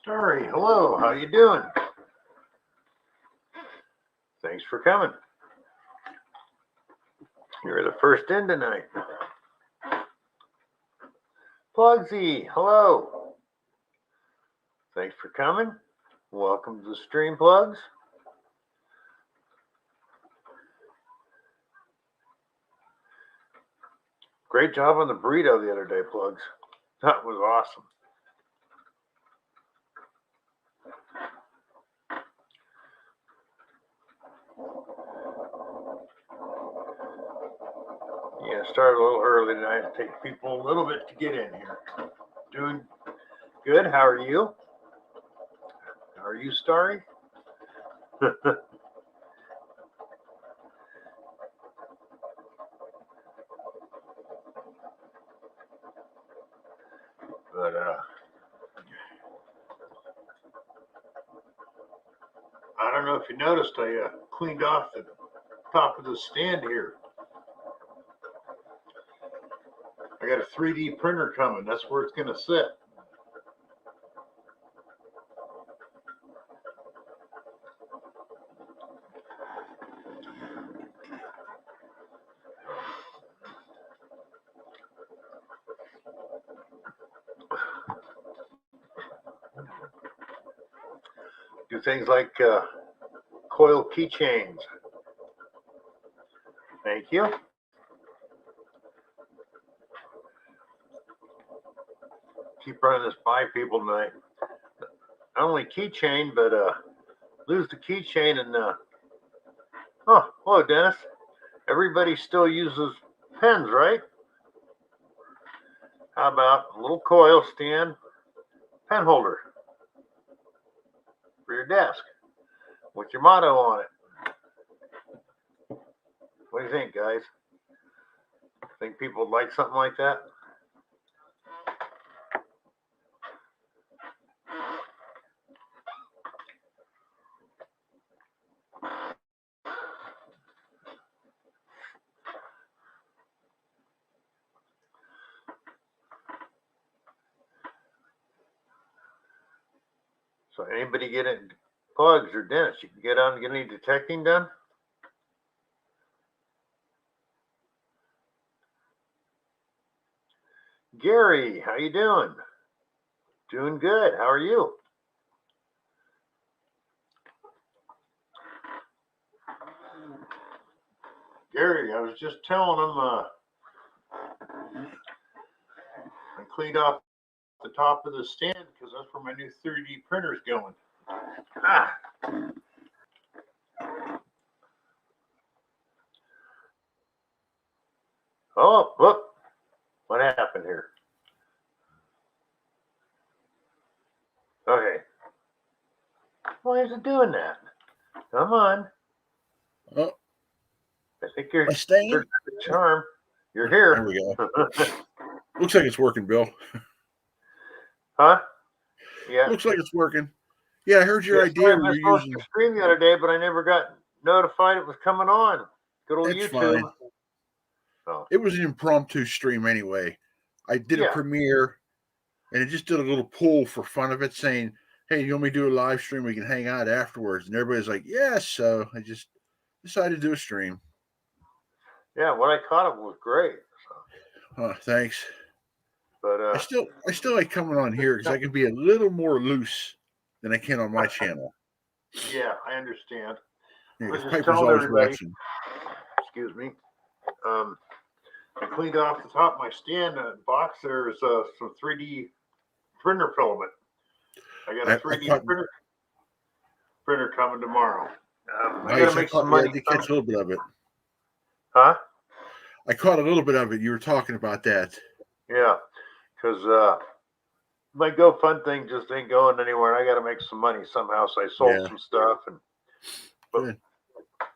Starry, hello, how you doing? Thanks for coming. You're the first in tonight. Plugsy, hello. Thanks for coming. Welcome to the stream, Plugs. Great job on the burrito the other day, Plugs. That was awesome. Yeah, started a little early tonight to take people a little bit to get in here. Doing good. How are you? How are you, Starry? But I don't know if you noticed, I cleaned off the top of the stand here. I got a 3D printer coming. That's where it's going to sit. Do things like coil keychains. Thank you. Keep running this by people tonight. Not only keychain, but lose the keychain and oh, hello, Dennis. Everybody still uses pens, right? How about a little coil stand pen holder for your desk with your motto on it? What do you think, guys? Think people would like something like that? So anybody get it, Plugs or Dennis, you can get on and get any detecting done? Gary, how you doing? Doing good. How are you? Gary, I was just telling him I cleaned off the top of the stand because that's where my new 3D printer's going. Ah. Oh, look. What happened here? Okay. Why is it doing that? Come on. Oh, I think you're staying. The charm. You're here. There we go. Looks like it's working, Bill. Huh? Yeah. Looks like it's working. Yeah, I heard your idea. I missed most of the stream the other day, but I never got notified it was coming on. Good old That's YouTube. fine. Oh. It was an impromptu stream anyway. I did a premiere, and it just did a little poll for fun of it, saying, "Hey, you want me to do a live stream? We can hang out afterwards." And everybody's like, "Yes." So I just decided to do a stream. Yeah, what I caught it was great. So. Thanks. But I still like coming on here because I can be a little more loose than I can on my channel. Yeah, I understand. Yeah, because Piper's always watching. Excuse me. I cleaned off the top of my stand box. There's some 3D printer filament. I got a 3D printer coming tomorrow. I gotta make some money. I did catch a little bit of it. Huh? I caught a little bit of it. You were talking about that. Yeah, because my GoFund thing just ain't going anywhere. I got to make some money somehow. So I sold some stuff. But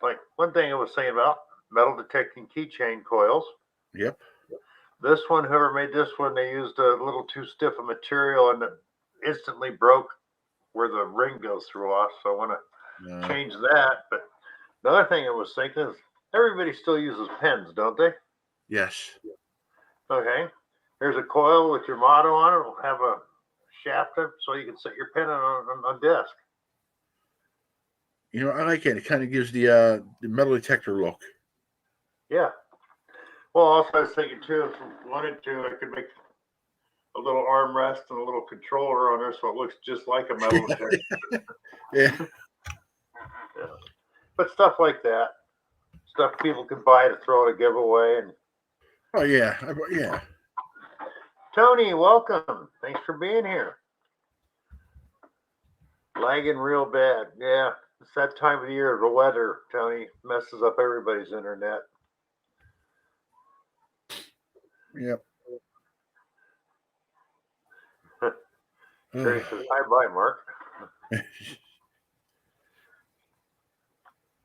like one thing I was saying about metal detecting keychain coils. Yep. This one, whoever made this one, they used a little too stiff a material and it instantly broke where the ring goes through off. So I want to change that. But the other thing I was thinking is everybody still uses pens, don't they? Yes. Okay. There's a coil with your motto on it. It'll have a shaft it so you can set your pen on a desk. You know, I like it. It kind of gives the metal detector look. Yeah. Well, also I was thinking too, if I wanted to, I could make a little armrest and a little controller on there so it looks just like a metal detector. Yeah. Yeah. But stuff like that, stuff people can buy to throw at a giveaway. And Oh yeah, yeah. Tony, welcome. Thanks for being here. Lagging real bad. Yeah, it's that time of the year. The weather, Tony, messes up everybody's internet. Yep. Terry says, hi, bye, Mark.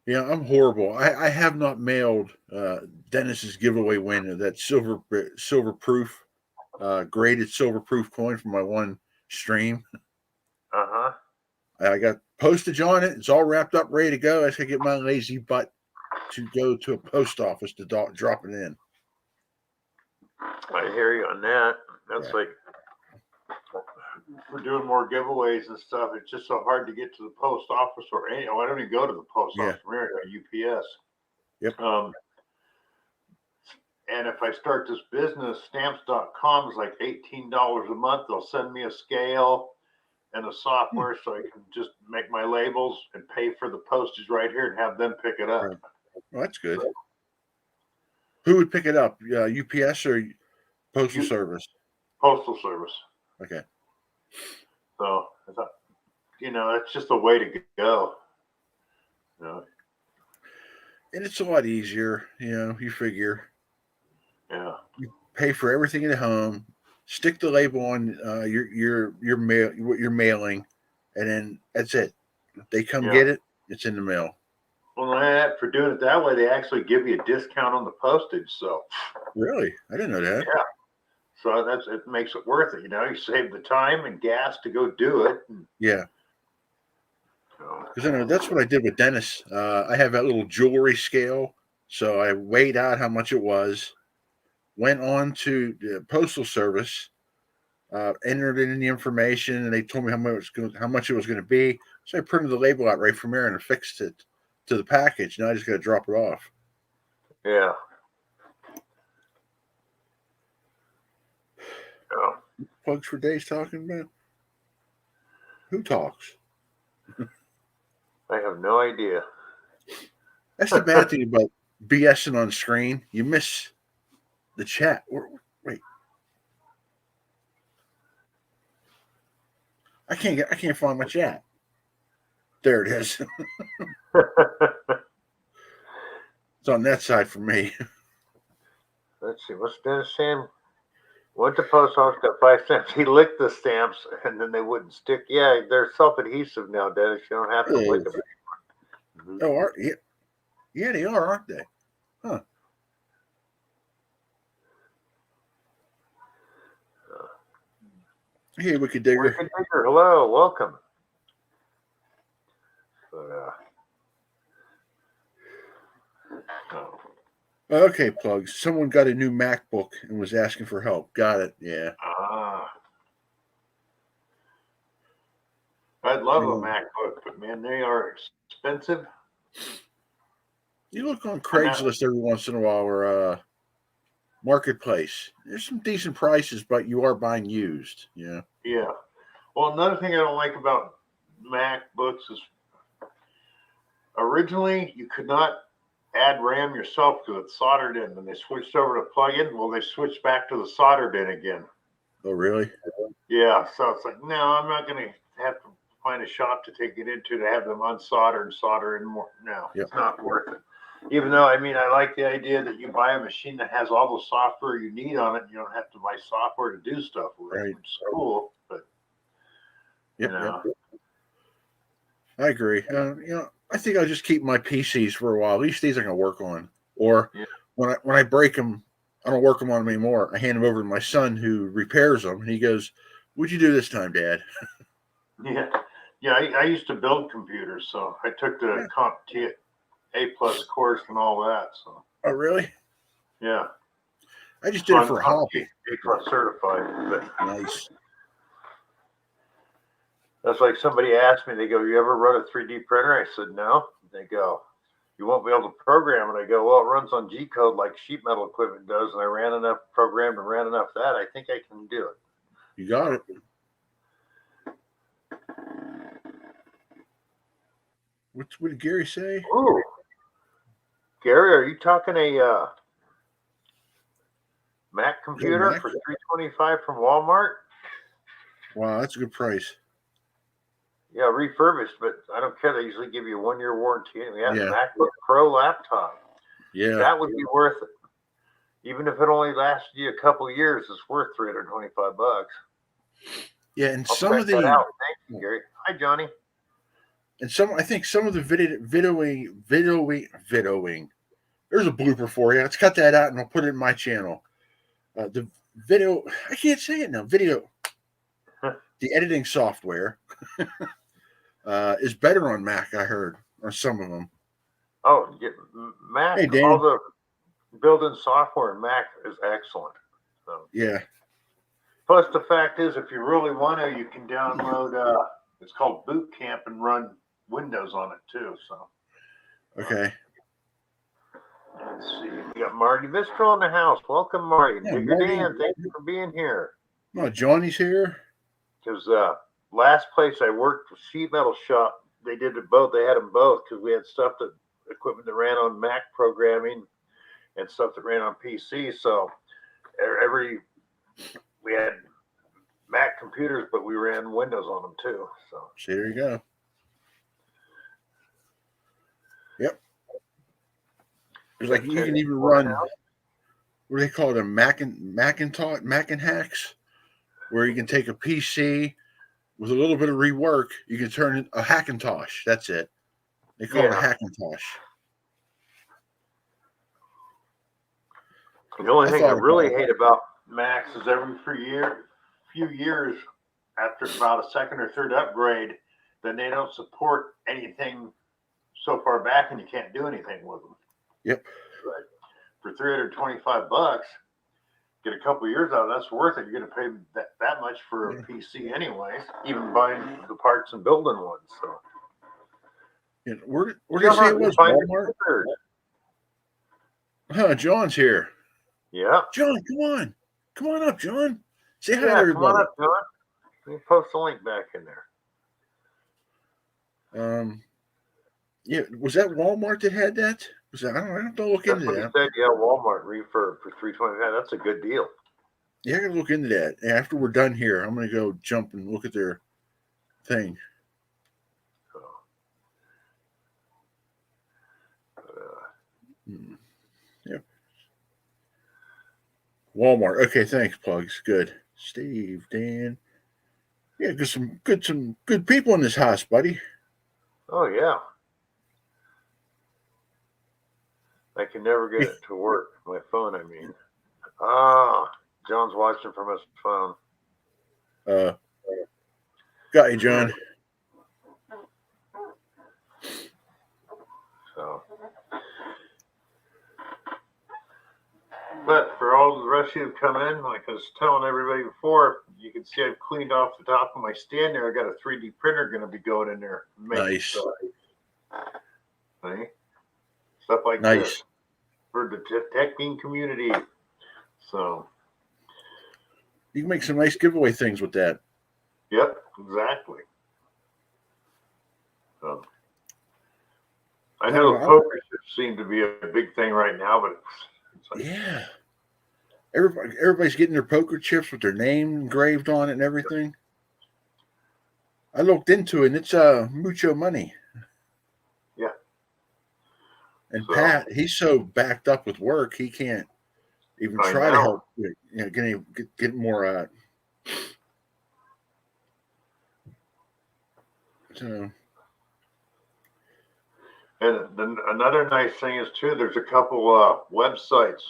Yeah, I'm horrible. I have not mailed Dennis's giveaway winner that silver proof graded silver proof coin from my one stream. Uh-huh. I got postage on it. It's all wrapped up, ready to go. I just gotta get my lazy butt to go to a post office to drop it in. I hear you on that. That's like, we're doing more giveaways and stuff. It's just so hard to get to the post office or any. I don't even go to the post office. We're at UPS. Yep. And if I start this business, stamps.com is like $18 a month. They'll send me a scale and a software so I can just make my labels and pay for the postage right here and have them pick it up. Right. Well, that's good. Who would pick it up? UPS or Postal Service? Postal Service. Okay. So I thought, it's just a way to go. And it's a lot easier, you figure. Yeah. You pay for everything at home, stick the label on your mail, what you're mailing, and then that's it. If they come get it, it's in the mail. Well, for doing it that way, they actually give you a discount on the postage. So really, I didn't know that. Yeah. So it makes it worth it. You save the time and gas to go do it. Yeah. Because I know that's what I did with Dennis. I have that little jewelry scale, so I weighed out how much it was, went on to the Postal Service, entered in the information, and they told me how much it was going to be. So I printed the label out right from there and affixed it to the package. Now I just got to drop it off. Yeah. Plugs for days talking about? Who talks? I have no idea. That's the bad thing about BSing on screen. You miss the chat. Wait. I can't find my chat. There it is. It's on that side for me. Let's see. What's Dennis saying? Went to post office, got 5 stamps. He licked the stamps, and then they wouldn't stick. Yeah, they're self-adhesive now, Dennis. You don't have to lick them Oh, anymore. yeah, they are, aren't they? Huh. Hey, Wicked Digger. Wicked Digger, hello, welcome. But, Okay, plugs. Someone got a new MacBook and was asking for help. Got it. Yeah. I'd love a MacBook, but man, they are expensive. You look on Craigslist every once in a while or Marketplace. There's some decent prices, but you are buying used. Yeah. Yeah. Well, another thing I don't like about MacBooks is originally you could not add RAM yourself because it's soldered in. Then they switched over to plug-in. Well, they switched back to the soldered in again. Oh, really? Yeah. So it's like, no, I'm not going to have to find a shop to take it into to have them unsolder and solder in more. No, It's not worth it. Even though, I like the idea that you buy a machine that has all the software you need on it. And you don't have to buy software to do stuff with it, which is cool. But, Yep. I agree. I think I'll just keep my PCs for a while. At least these I can work on. Or when I break them, I don't work them on them anymore. I hand them over to my son who repairs them, and he goes, "What'd you do this time, Dad?" Yeah. I used to build computers, so I took the CompTIA A+ course and all that. So. Oh, really? Yeah. I just did it for a hobby. A+ certified. But. Nice. That's like somebody asked me, they go, "You ever run a 3D printer?" I said, "No." They go, "You won't be able to program it." I go, "Well, it runs on G code like sheet metal equipment does, and I ran enough programmed and ran enough that I think I can do it." You got it. What did Gary say? Ooh. Gary, are you talking a Mac computer Mac? for $325 from Walmart? Wow, that's a good price. Yeah, refurbished, but I don't care. They usually give you a 1-year warranty. And we have Yeah. a MacBook Pro laptop. Yeah. That would be worth it. Even if it only lasted you a couple of years, it's worth $325. Yeah, and I'll some check of that the out. Thank you, Gary. Hi, Johnny. and I think some of the videoing. There's a blooper for you. Let's cut that out and I'll put it in my channel. The video, I can't say it now. Video, the editing software is better on Mac. I heard, or some of them. Oh, Mac. Hey, Dan. All the built-in software in Mac is excellent. So. Yeah. Plus, the fact is, if you really want to, you can download. It's called Boot Camp and run Windows on it too. So. Okay. Let's see. We got Marty Vistro in the house. Welcome, Marty. Yeah, Digger Marty. Dan, thank you for being here. No, Johnny's here. Because last place I worked was Sheet Metal Shop. They did it both. They had them both because we had equipment that ran on Mac programming and stuff that ran on PC. So we had Mac computers, but we ran Windows on them too. So there you go. Yep. There's like you can even run what do they call it, a Macintosh hacks, where you can take a PC with a little bit of rework, you can turn it a Hackintosh. That's it. They call it a Hackintosh. The only thing I really hate about Macs is every few years, after about a second or third upgrade, then they don't support anything so far back, and you can't do anything with them. Yep. But for $325, get a couple of years out of that's worth it. You're going to pay that much for a PC anyways, even buying the parts and building one. So, yeah, where did they say it was? Walmart? Huh, John's here. Yeah. John, come on up, John. Say hi to everybody. Come on up, John. Let me post the link back in there. Yeah, was that Walmart that had that? Was that, I don't know. Look into that. Said, yeah, Walmart refurb for $325. That's a good deal. Yeah, I gotta look into that. After we're done here, I'm gonna go jump and look at their thing. Yeah. Walmart. Okay, thanks, Plugs. Good. Steve, Dan. Yeah, there's some good people in this house, buddy. Oh yeah. I can never get it to work. My phone, I mean. John's watching from his phone. Got you, John. So. But for all the rest of you who've come in, like I was telling everybody before, you can see I've cleaned off the top of my stand there. I got a 3D printer going to be going in there. Nice. Stuff like this for the teching community. So you can make some nice giveaway things with that. Yep, exactly. So I know the poker chips seem to be a big thing right now, but it's like, yeah. Everybody's getting their poker chips with their name engraved on it and everything. I looked into it, and it's mucho money. Yeah. And Pat, he's so backed up with work, he can't even try to help. Get more. So. And then another nice thing is too, there's a couple websites.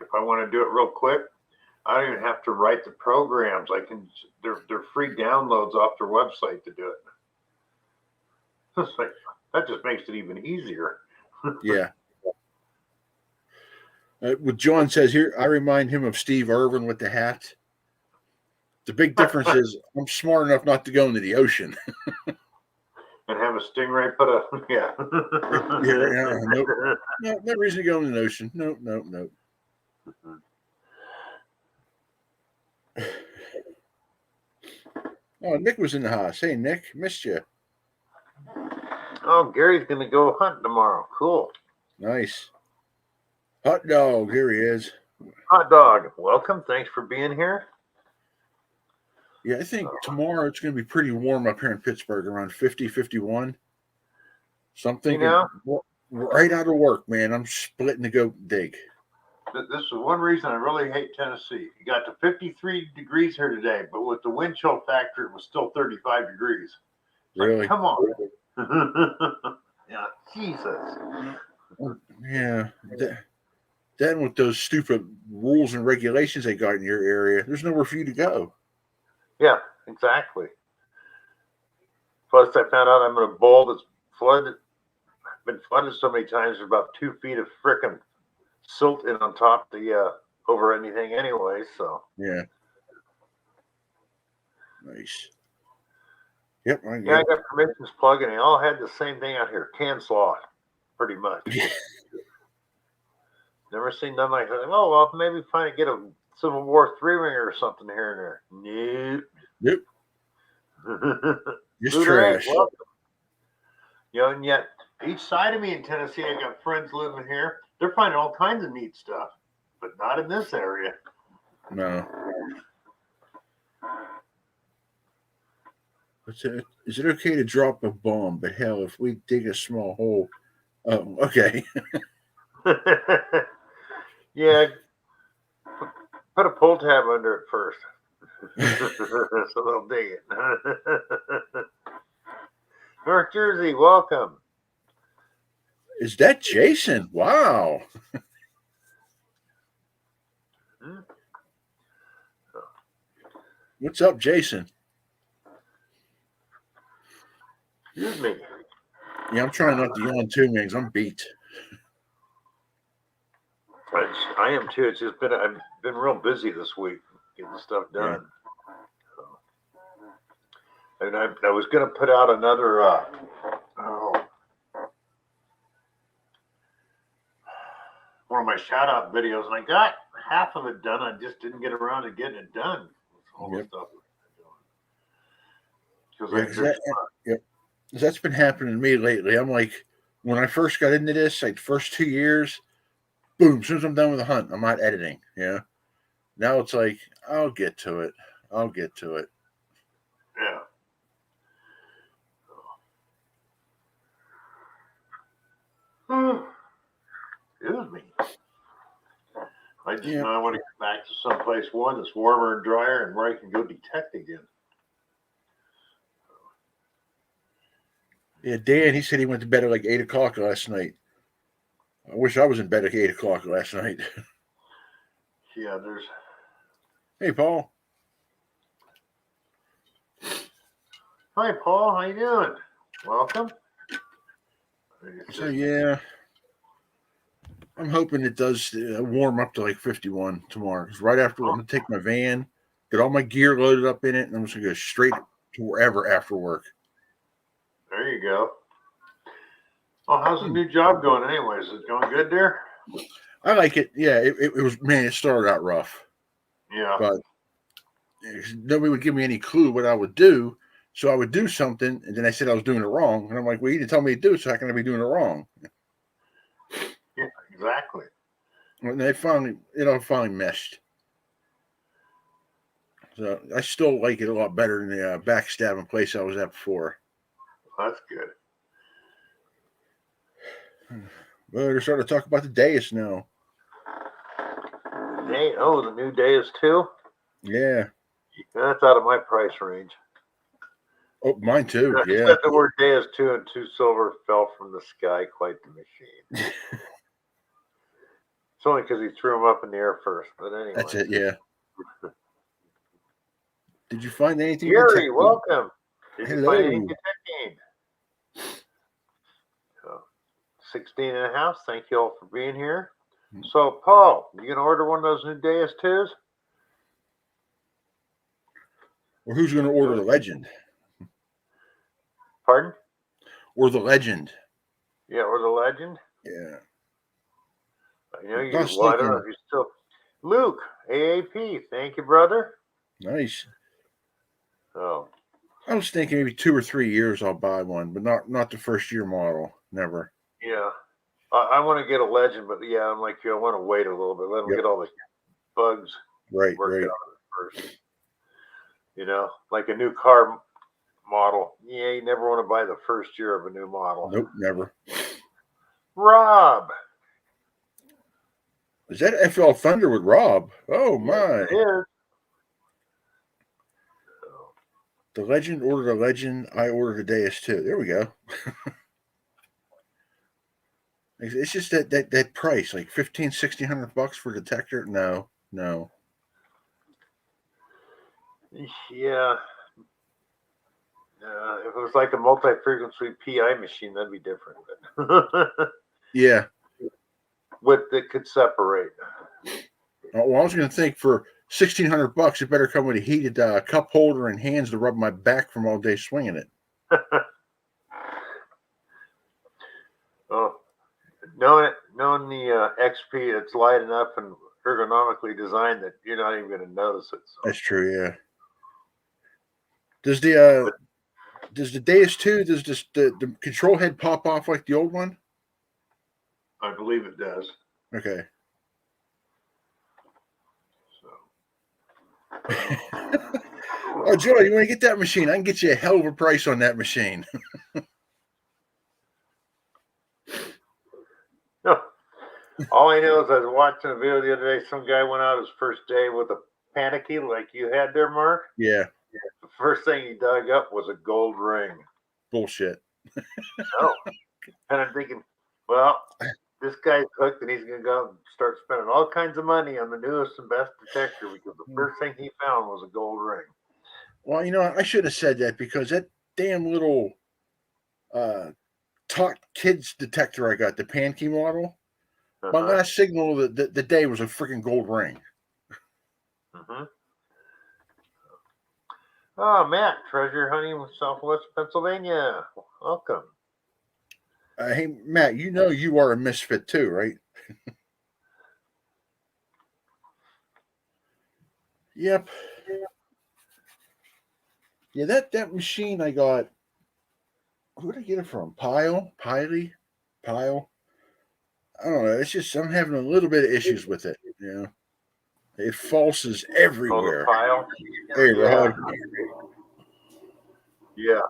If I want to do it real quick, I don't even have to write the programs. They're free downloads off their website to do it. It's like, that just makes it even easier. Yeah. What John says here, I remind him of Steve Irwin with the hat. The big difference is I'm smart enough not to go into the ocean. And have a stingray put a yeah. Nope. No reason to go in the ocean. Nope. Oh, Nick was in the house. Hey, Nick, missed you. Oh, Gary's gonna go hunt tomorrow. Cool. Nice. Hot dog. Here he is. Hot dog. Welcome. Thanks for being here. Yeah, I think tomorrow it's going to be pretty warm up here in Pittsburgh, around 50, 51. So I'm thinking, right out of work, man, I'm splitting to go dig. This is one reason I really hate Tennessee. You got to 53 degrees here today, but with the wind chill factor, it was still 35 degrees. Really? Like, come on. Yeah, Jesus. Yeah. Then with those stupid rules and regulations they got in your area, there's nowhere for you to go. Yeah, exactly. Plus, I found out I'm in a bowl that's flooded. I've been flooded so many times. There's about 2 feet of frickin' silt in on top the over anything anyway. So yeah, nice. Yep. I got permissions plugged, and they all had the same thing out here: can slot, pretty much. Never seen nothing like that. Oh well, maybe finally get a Civil War 3-ringer or something here and there. Nope. Just trash. trash. And yet each side of me in Tennessee, I got friends living here. They're finding all kinds of neat stuff, but not in this area. No. Is it okay to drop a bomb? But hell, if we dig a small hole, okay. Yeah. Put a pull tab under it first. So they'll dig it. North Jersey, welcome. Is that Jason? Wow. What's up, Jason? Excuse me. Yeah, I'm trying not to yawn too, man, because I'm beat. I am too. It's just I've been real busy this week getting stuff done. Yeah. And I was going to put out another one of my shout out videos, and I got half of it done. I just didn't get around to getting it done. All the stuff that's been happening to me lately. I'm like, when I first got into this, like the first 2 years, boom, as soon as I'm done with the hunt, I'm not editing. Yeah. Now it's like, I'll get to it. Yeah. Excuse me. I just now want to get back to someplace that's warmer and drier and where I can go detect again. Yeah, Dan, he said he went to bed at like 8 o'clock last night. I wish I was in bed at 8 o'clock last night. Yeah, there's. Hey, Paul. Hi, Paul. How you doing? Welcome. So yeah, I'm hoping it does warm up to like 51 tomorrow. Because right after, I'm gonna take my van, get all my gear loaded up in it, and I'm just gonna go straight to wherever after work. There you go. Well, how's the new job going anyway? Is it going good there? I like it. Yeah, it was, man, it started out rough. Yeah. But nobody would give me any clue what I would do. So I would do something, and then I said I was doing it wrong. And I'm like, well, you didn't tell me to do it, so how can I be doing it wrong? Yeah, exactly. And it finally meshed. So I still like it a lot better than the backstabbing place I was at before. That's good. Well, they're starting to talk about the Deus now. The new Deus 2? Yeah. That's out of my price range. Oh, mine too. Yeah. Except the word Deus 2 and 2 silver fell from the sky, quite the machine. It's only because he threw them up in the air first, but anyway. That's it, yeah. Did you find anything? Gary, welcome. Did Hello. you find anything detecting? 16 and a half. Thank you all for being here. So, Paul, you going to order one of those new Deus 2s? Or who's going to order the Legend? Pardon? Or the Legend? Yeah, or the Legend. Yeah. I know you. Well, I don't know if you still. Luke, AAP. Thank you, brother. Nice. Oh. I was thinking maybe 2 or 3 years I'll buy one, but not the first year model. Never. Yeah. I want to get a Legend, but yeah, I'm like you. I want to wait a little bit. Let them get all the bugs worked out first. You know, like a new car model. Yeah, you never want to buy the first year of a new model. Nope, never. Rob. Is that FL Thunder with Rob? Oh, my. Yes, it is. The Legend ordered a Legend. I ordered a Deus too. There we go. It's just that price, like $1,500-$1,600 for detector. No. Yeah. If it was like a multi-frequency PI machine, that'd be different. Yeah. That could separate. Well, I was going to think for $1,600, it better come with a heated cup holder and hands to rub my back from all day swinging it. Oh, knowing the XP, it's light enough and ergonomically designed that you're not even going to notice it. So. That's true. Yeah. Does the Deus 2, does the control head pop off like the old one? I believe it does. Okay. Oh, Joe, you want to get that machine? I can get you a hell of a price on that machine. No. All I know is I was watching a video the other day. Some guy went out his first day with a panicky like you had there, Mark. Yeah. The first thing he dug up was a gold ring. Bullshit. Oh. And I'm thinking, well, this guy's hooked and he's going to go and start spending all kinds of money on the newest and best detector because the first thing he found was a gold ring. Well, you know, I should have said that because that damn little Talk Kids detector I got, the Pankey model, my last signal of the day was a freaking gold ring. Mm-hmm. Oh, Matt, treasure hunting with Southwest Pennsylvania. Welcome. Hey, Matt, you know you are a misfit too, right? Yep. Yeah, that machine I got. Who did I get it from? Pile? I don't know. It's just I'm having a little bit of issues with it. You know, it falses everywhere. Oh, the Pile? Hey, Rob. Yeah,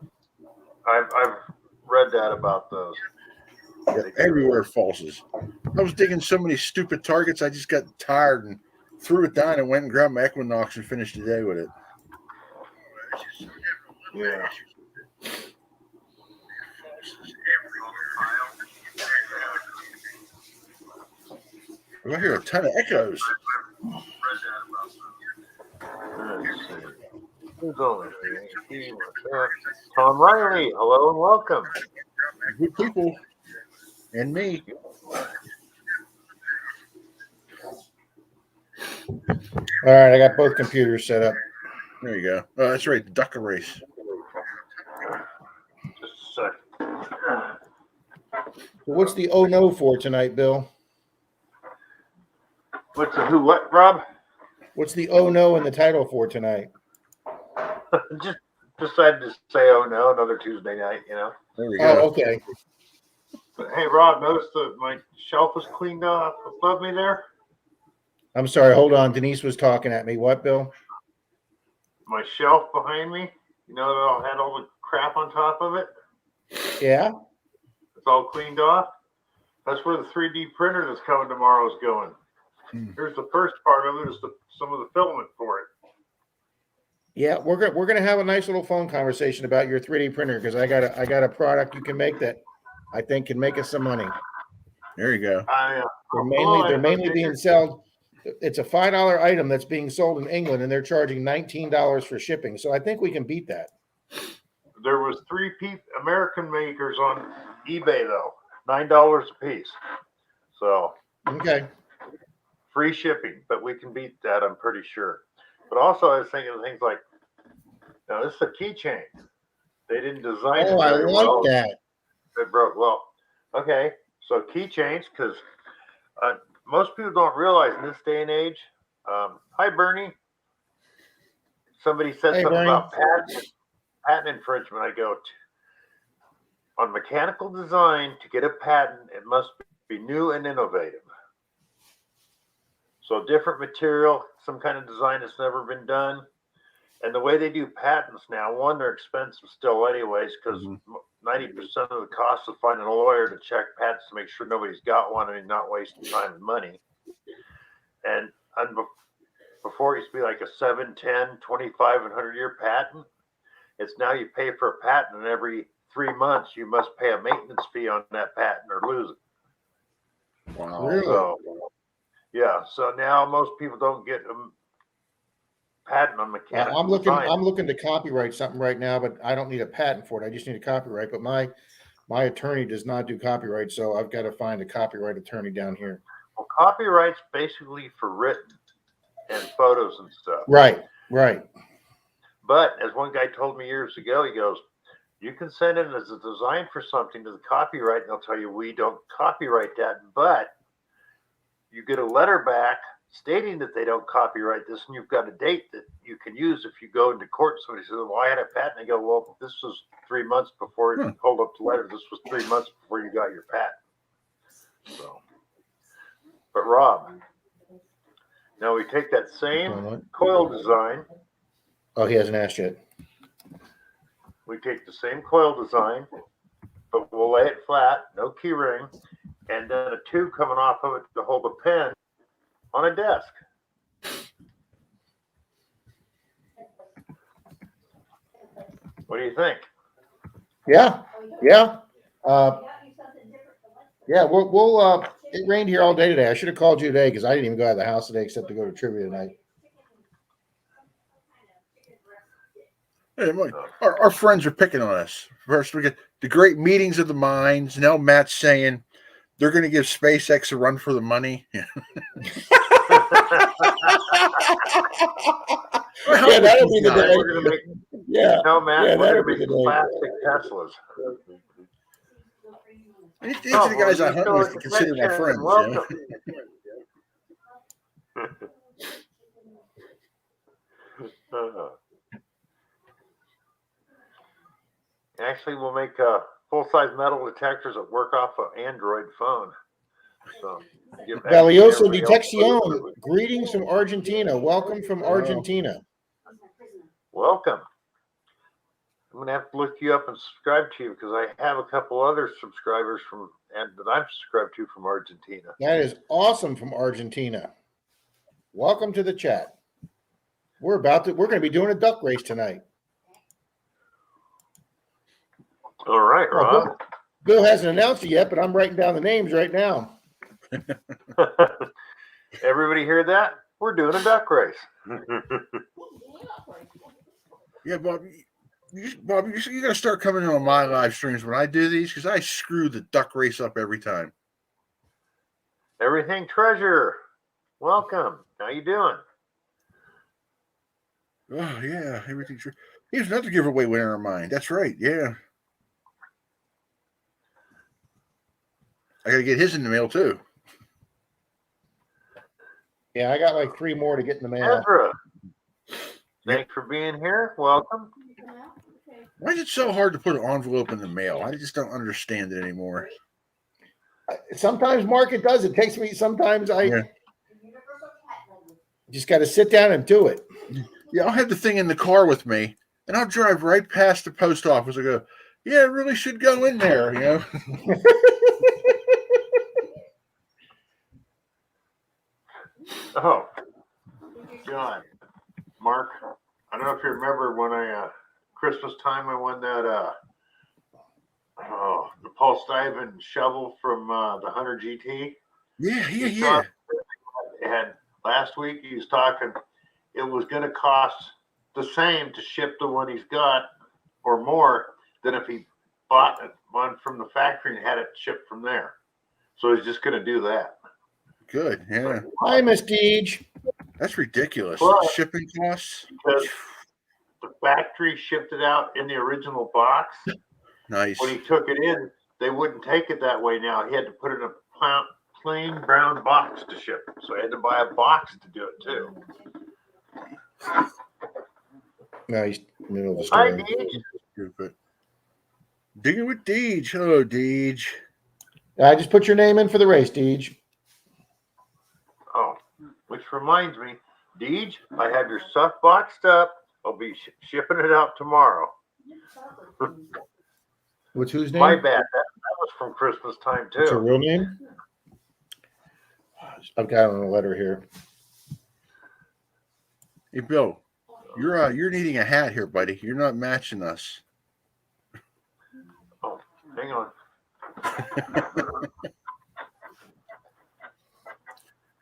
I've read that about those. Yeah, everywhere falses. I was digging so many stupid targets. I just got tired and threw it down and went and grabbed my Equinox and finished the day with it. Yeah. I hear a ton of echoes. Who's on it? Tom Riley, hello and welcome. Good people. And me. All right, I got both computers set up. There you go. Oh, that's right, the duck race. Just a sec. What's the oh no for tonight, Bill? What's the who? What, Rob? What's the oh no in the title for tonight? Just decided to say oh no, another Tuesday night. You know. There we go. Oh, okay. But hey, Rob, notice that my shelf is cleaned off above me there. I'm sorry. Hold on. Denise was talking at me. What, Bill? My shelf behind me. You know that all had all the crap on top of it. Yeah. It's all cleaned off. That's where the 3D printer that's coming tomorrow is going. Here's the first part of it is some of the filament for it. Yeah, we're gonna have a nice little phone conversation about your 3D printer because I got a product you can make that I think can make us some money. There you go. They're mainly being sold. It's a $5 item that's being sold in England, and they're charging $19 for shipping. So I think we can beat that. There was 3 American makers on eBay though, $9 a piece. So okay, free shipping, but we can beat that. I'm pretty sure. But also, I was thinking of things like Now this is a keychain. They didn't design it Oh, I very like well. that. It broke. Well, okay. So keychains, because most people don't realize in this day and age. Hi, Bernie. Somebody said Hey, something Bernie. about patent infringement. I go, on mechanical design, to get a patent, it must be new and innovative. So different material, some kind of design that's never been done. And the way they do patents now, one, they're expensive still anyways, because 90% of the cost of finding a lawyer to check patents to make sure nobody's got one and not wasting time and money. And before it used to be like a 7, 10, 25, and 100-year patent. It's now you pay for a patent, and every 3 months you must pay a maintenance fee on that patent or lose it. Wow. Really? So, yeah. So now most people don't get a patent on mechanical design. I'm looking to copyright something right now, but I don't need a patent for it. I just need a copyright. But my attorney does not do copyright, so I've got to find a copyright attorney down here. Well, copyright's basically for written and photos and stuff. Right. But as one guy told me years ago, he goes, you can send in as a design for something to the copyright, and they'll tell you we don't copyright that, but you get a letter back stating that they don't copyright this, and you've got a date that you can use if you go into court. Somebody says, well, I had a patent. They go, well, this was 3 months before you pulled up the letter. This was 3 months before you got your patent. So, but Rob, now we take that same coil design. Oh, he hasn't asked yet. We take the same coil design, but we'll lay it flat, no key ring, and then a tube coming off of it to hold a pen on a desk. What do you think? Yeah. We'll it rained here all day today. I should have called you today because I didn't even go out of the house today except to go to trivia tonight. Hey, our friends are picking on us. First, we get the great meetings of the minds. Now Matt's saying they're going to give SpaceX a run for the money. Yeah, that'll be the day. We're gonna make, Yeah. no, Matt, Yeah, we're that'll going be to the make day. plastic Teslas. These are the guys I hunt with to consider my friends. Welcome. Actually, we'll make full-size metal detectors that work off an Android phone. So, Valioso Detección. Greetings from Argentina. Welcome from Argentina. Welcome. I'm gonna have to look you up and subscribe to you because I have a couple other subscribers that I'm subscribed to from Argentina. That is awesome from Argentina. Welcome to the chat. We're going to be doing a duck race tonight. All right, Rob. Bill hasn't announced it yet, but I'm writing down the names right now. Everybody hear that? We're doing a duck race. Yeah, Bob, you got to start coming on my live streams when I do these because I screw the duck race up every time. Everything Treasure, welcome. How you doing? Oh yeah, everything's true. Here's another giveaway winner of mine. That's right. Yeah, I gotta get his in the mail too. Yeah, I got like 3 more to get in the mail. Ezra, thanks for being here. Welcome. Why is it so hard to put an envelope in the mail? I just don't understand it anymore. Sometimes, Mark, it does. It takes me. Sometimes just got to sit down and do it. Yeah, I'll have the thing in the car with me, and I'll drive right past the post office. I go, yeah, it really should go in there, you know. Oh, John, Mark, I don't know if you remember when Christmas time I won that the Paul Stuyven shovel from the Hunter GT. Yeah. And last week he was talking, it was going to cost the same to ship the one he's got or more than if he bought one from the factory and had it shipped from there. So he's just going to do that. Good, yeah. Hi, Miss Deej. That's ridiculous. Well, shipping costs. the factory shipped it out in the original box. Nice. When he took it in, they wouldn't take it that way now. He had to put it in a plain brown box to ship it. So I had to buy a box to do it too. No, he's in the middle of the Hi, story. Deej. Digging with Deej. Hello, Deej. I just put your name in for the race, Deej. Oh, which reminds me, Deej, I have your stuff boxed up. I'll be shipping it out tomorrow. What's whose name? My bad. That was from Christmas time What's her too. real name? I've got it on a letter here. Hey, Bill, you're needing a hat here, buddy. You're not matching us. Oh, hang on.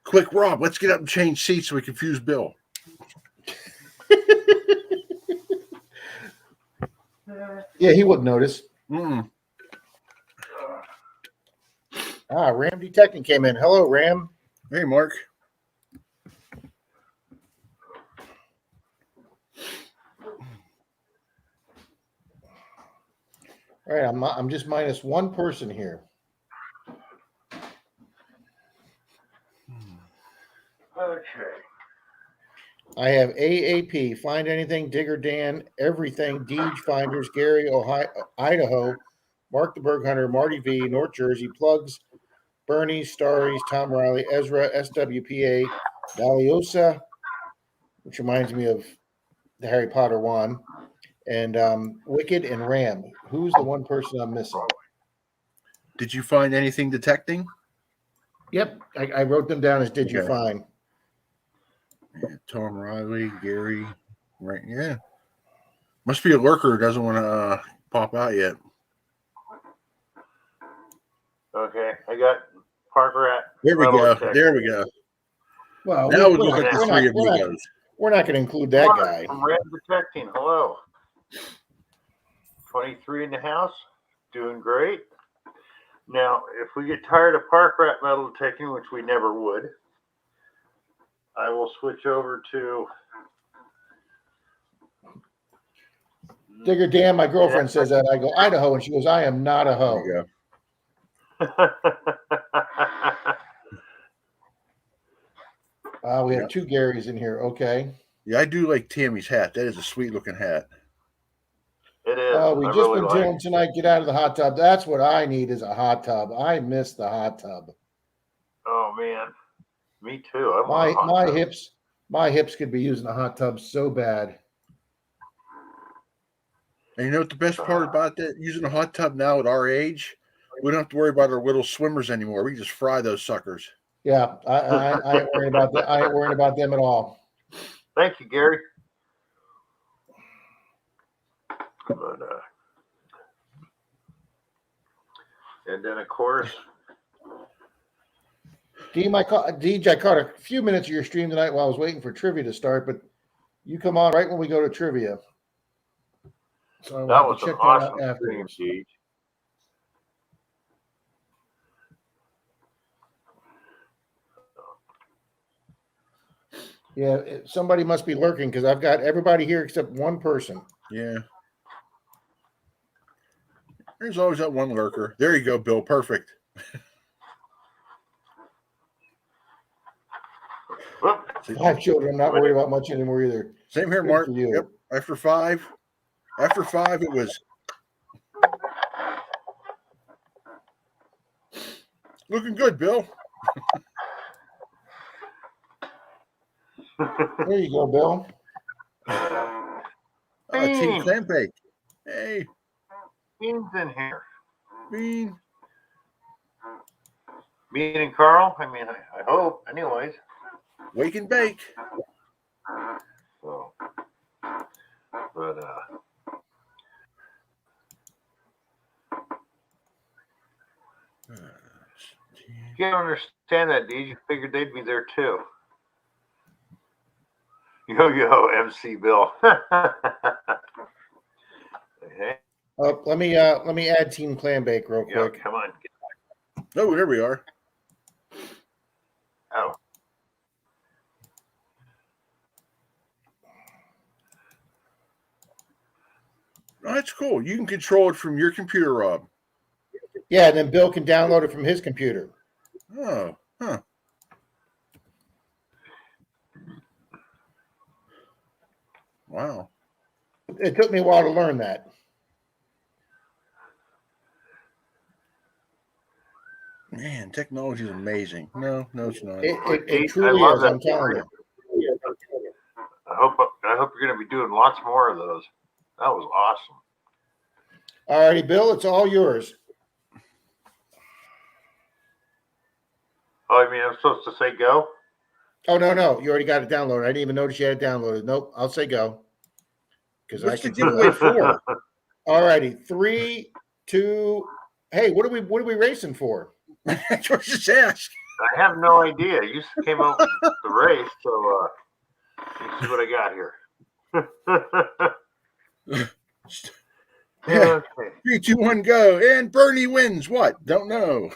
Quick, Rob, let's get up and change seats so we confuse Bill. Yeah, he wouldn't notice. Mm. Ram Detecting came in. Hello, Ram. Hey, Mark. All right, I'm just minus one person here. Okay. I have AAP, Find Anything, Digger Dan, Everything, Deej Finders, Gary, Ohio, Idaho, Mark the Berg Hunter, Marty V, North Jersey, Plugs, Bernie, Starries, Tom Riley, Ezra, SWPA, Daliosa, which reminds me of the Harry Potter one, and Wicked and Ram. Who's the one person I'm missing? Did you find anything detecting? Yep, I wrote them down as Did You Okay. Find? Yeah, Tom Riley, Gary, right? Yeah, must be a lurker who doesn't want to pop out yet. Okay, I got Parker at. There we go. There we go. Well, Now we look like the three amigos. We're not going to include that guy. From Red Detecting. Hello. 23 in the house. Doing great. Now, if we get tired of park rat metal detecting, which we never would, I will switch over to Digger Dan, my girlfriend says that. I go, Idaho, and she goes, I am not a hoe. There you go. We have two Garys in here. Okay. Yeah, I do like Tammy's hat. That is a sweet looking hat. It is. Oh, we've I just really been like chilling tonight. Get out of the hot tub. That's what I need is a hot tub. I miss the hot tub. Oh man, me too. I want a hot My tub. hips could be using a hot tub so bad. And you know what the best part about that? Using a hot tub now at our age, we don't have to worry about our little swimmers anymore. We can just fry those suckers. Yeah, I ain't worrying about that. I ain't worrying about them at all. Thank you, Gary. But, and then of course, Deej, I caught a few minutes of your stream tonight while I was waiting for trivia to start, but you come on right when we go to trivia. So that was an awesome stream, afterwards. Deej. Yeah, somebody must be lurking because I've got everybody here except one person. Yeah. There's always that one lurker. There you go, Bill. Perfect. Whoop. 5 children. I'm not worried about much anymore either. Same here, Good Mark. for you. Yep. After five, it was looking good, Bill. There you go, Bill. Team Clam Bake. Hey, Bean's in here. Bean. Bean and Carl. I mean, I hope. Anyways. Wake and bake. So, but you don't understand that, Deej. You figured they'd be there too. Yo, MC Bill. Okay. Let me add Team Clam Bake real Yeah, quick. come on. Oh, there we are. Oh. Oh, that's cool. You can control it from your computer, Rob. Yeah, and then Bill can download it from his computer. Oh, huh. Wow. It took me a while to learn that. Man, technology is amazing. No, it's not. It truly is. I'm telling you. I hope you're going to be doing lots more of those. That was awesome. All righty, Bill, it's all yours. Oh, I mean, I'm supposed to say go? Oh, no. You already got it downloaded. I didn't even notice you had it downloaded. Nope, I'll say go. What's the giveaway for? All righty. 3, 2. Hey, what are we racing for? That's what I just asked. I have no idea. You came up with the race, so let's see what I got here. Yeah. Okay. 3, 2, 1, go. And Bernie wins. What? Don't know.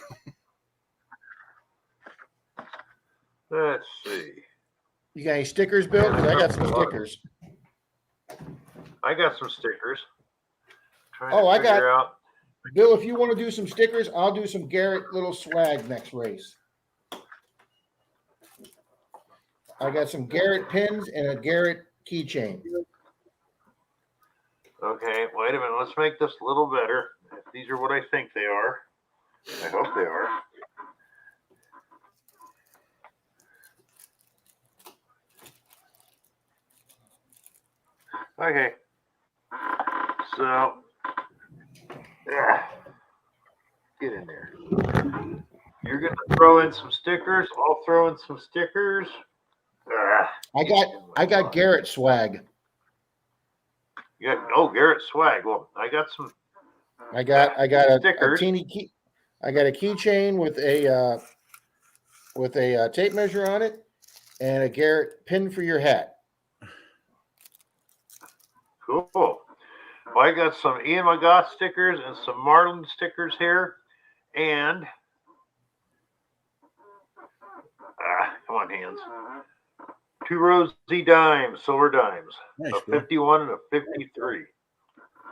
Let's see. You got any stickers, Bill? Because I got some stickers. I got some stickers. Bill, if you want to do some stickers, I'll do some Garrett little swag next race. I got some Garrett pins and a Garrett keychain. Okay, wait a minute. Let's make this a little better. If these are what I think they are, I hope they are. Okay. So, yeah. Get in there. You're going to throw in some stickers. I'll throw in some stickers. I got Garrett swag. Garrett swag. Well, I got some. I got a stickers. teeny key. I got a keychain with a tape measure on it, and a Garrett pin for your hat. Cool. Well, I got some Ian McGough stickers and some Marlin stickers here, and come on, hands. 2 Rosie dimes, silver dimes, Nice, a 51 and a 53.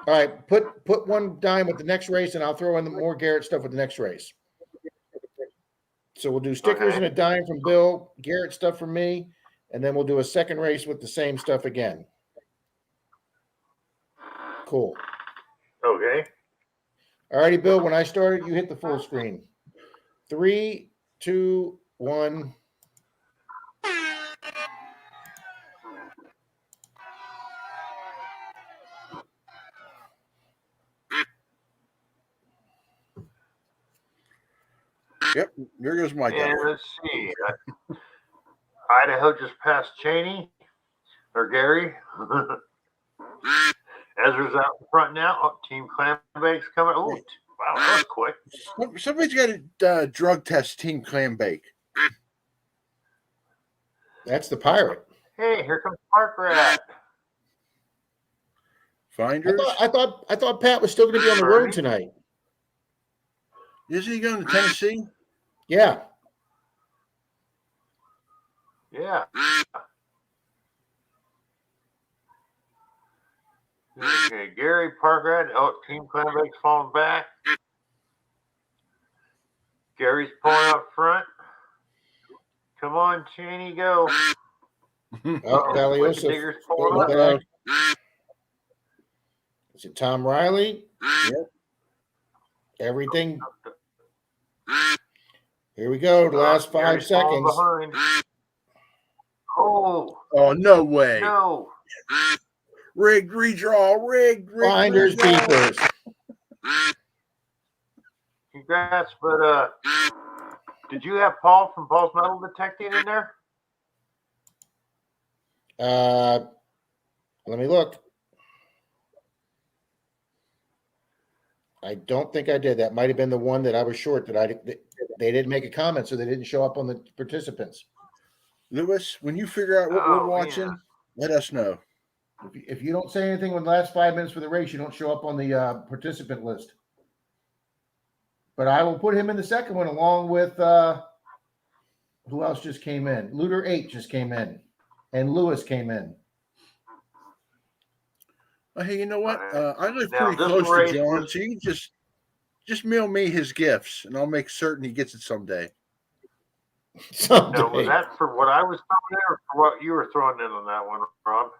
All right, put one dime with the next race, and I'll throw in the more Garrett stuff with the next race. So we'll do stickers and a dime from Bill, Garrett stuff from me, and then we'll do a second race with the same stuff again. Cool. Okay. All righty, Bill. When I started, you hit the full screen. 3, 2, 1. Yep, there goes my And let's see. Idaho just passed Cheney or Gary. Ezra's out in front now. Oh, Team Clambake's coming. Oh, wow, that was quick. Somebody's got to drug test Team Clambake. That's the pirate. Hey, here comes Park Rat. Finders. I thought Pat was still going to be on the road tonight. Isn't he going to Tennessee? Yeah. Yeah. Okay, Gary, Park Rat. Oh, Team Clambake's falling back. Gary's pulling out front. Come on, Cheney, go. Oh, Valioso. Is it Tom Riley? Yep. Everything. Here we go. The last 5 seconds. Oh, no way. No. Rigged redraw. Rigged Finders redraw. beepers. Congrats, but did you have Paul from Paul's Metal Detecting in there? Let me look. I don't think I did. That might have been the one that I was short. They didn't make a comment, so they didn't show up on the participants. Lewis, when you figure out what we're watching, let us know. If you don't say anything in the last 5 minutes for the race, you don't show up on the participant list. But I will put him in the second one along with who else just came in? Looter 8 just came in, and Lewis came in. Hey, you know what? I live Now, pretty this close to race John, was- so you can just mail me his gifts, and I'll make certain he gets it someday. Someday. Now, was that for what I was throwing in, or for what you were throwing in on that one, Rob?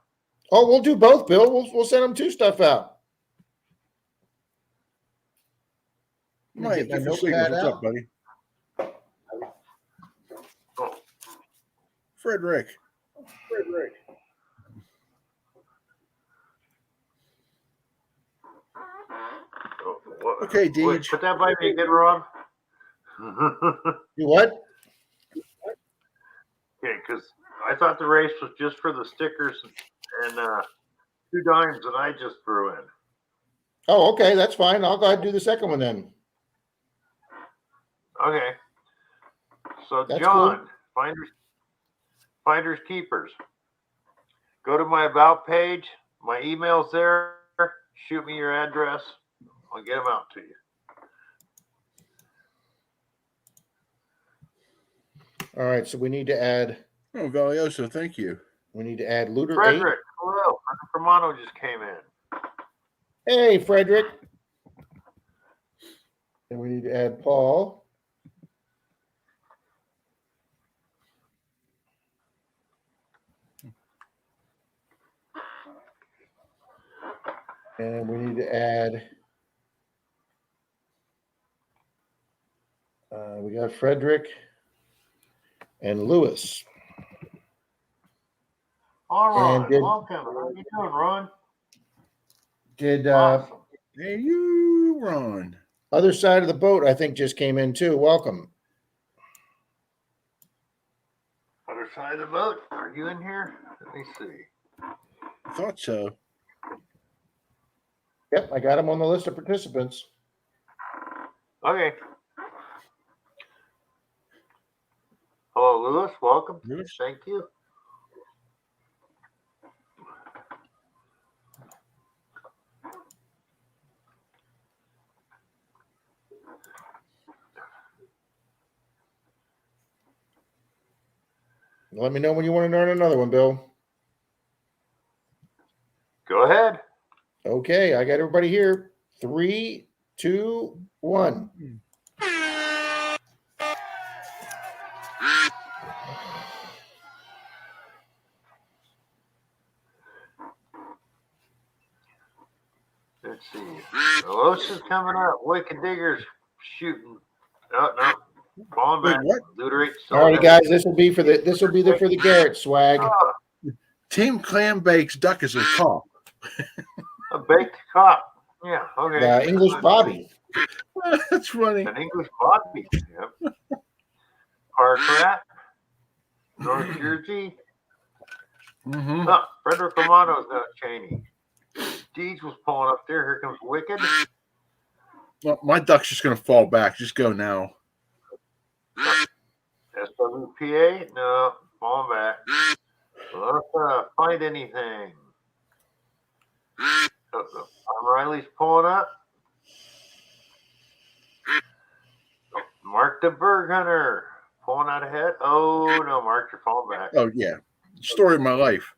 Oh, we'll do both, Bill. We'll send them two stuff out. Let me Mike, get my give Seegers, notepad what's out. up, buddy? Oh, Frederick. what- Okay, wait, Deej. put that by me again, Rob. You what? Okay, because I thought the race was just for the stickers and 2 dimes that I just threw in. Oh, okay, that's fine. I'll go ahead and do the second one then. Okay. So That's John, finders keepers. Go to my about page. My email's there. Shoot me your address. I'll get them out to you. All right, so we need to add Oh, Valioso, thank you. Looter 8. Frederick, hello. Romano just came in. Hey, Frederick. And we need to add Paul. And we need to add, we got Frederick and Lewis. All right, And did- welcome. How you doing, Ron? Did Awesome. Hey, you, Ron. other side of the boat, I think, just came in too. Welcome. Other side of the boat. Are you in here? Let me see. I thought so. Yep, I got him on the list of participants. Okay. Hello, Lewis. Welcome. Lewis? Thank you. Let me know when you want to learn another one, Bill. Go ahead. Okay, I got everybody here. 3, 2, 1. Let's see. Los is coming up. Wicked Diggers shooting. No. Falling Wait, back. what? Looter 8. All right, guys, this will be for the Garrett swag. Team Clam Bakes Duck is a cop. A baked cop. Yeah, okay. English Bobby. That's funny. An English Bobby. Yep. Park Rat. North Jersey. Mm-hmm. Oh, Frederick Romano's got Cheney. Deej was pulling up there. Here comes Wicked. Well, my duck's just going to fall back. Just go now. SWPA. No, falling back. Let's find anything. Riley's pulling up. Mark the Berg Hunter pulling out ahead. Oh no, Mark, you're falling back. Oh, yeah. Story of my life.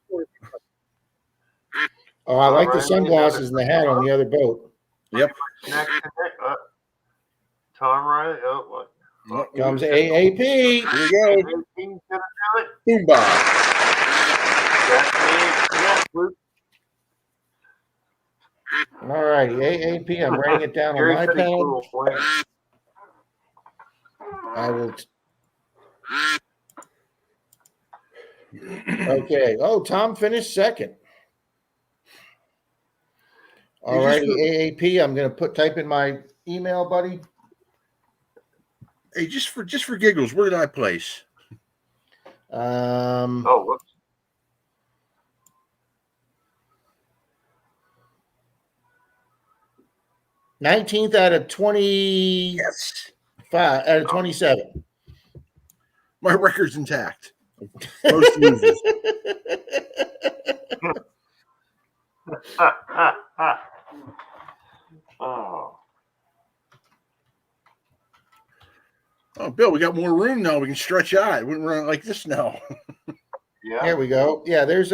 Oh, I like the Riley, sunglasses and the hat on the other boat. Yep. Next, Tom Riley. Oh, what? Comes AAP. Here we go. 18's gonna do it. Boom, bye. That's me. Yeah, Luke. All righty, AAP. I'm writing it down on Very my pretty pad. cool win. I will. Okay. Oh, Tom finished second. All righty, AAP. I'm going to type in my email, buddy. Hey, just for giggles, where did I place? Oh, whoops. 19th out of 25 Yes. out of 27. My record's intact. Most losers. Oh. Oh, Bill, we got more room now. We can stretch out. We wouldn't run it like this now. Yeah. There we go. Yeah, there's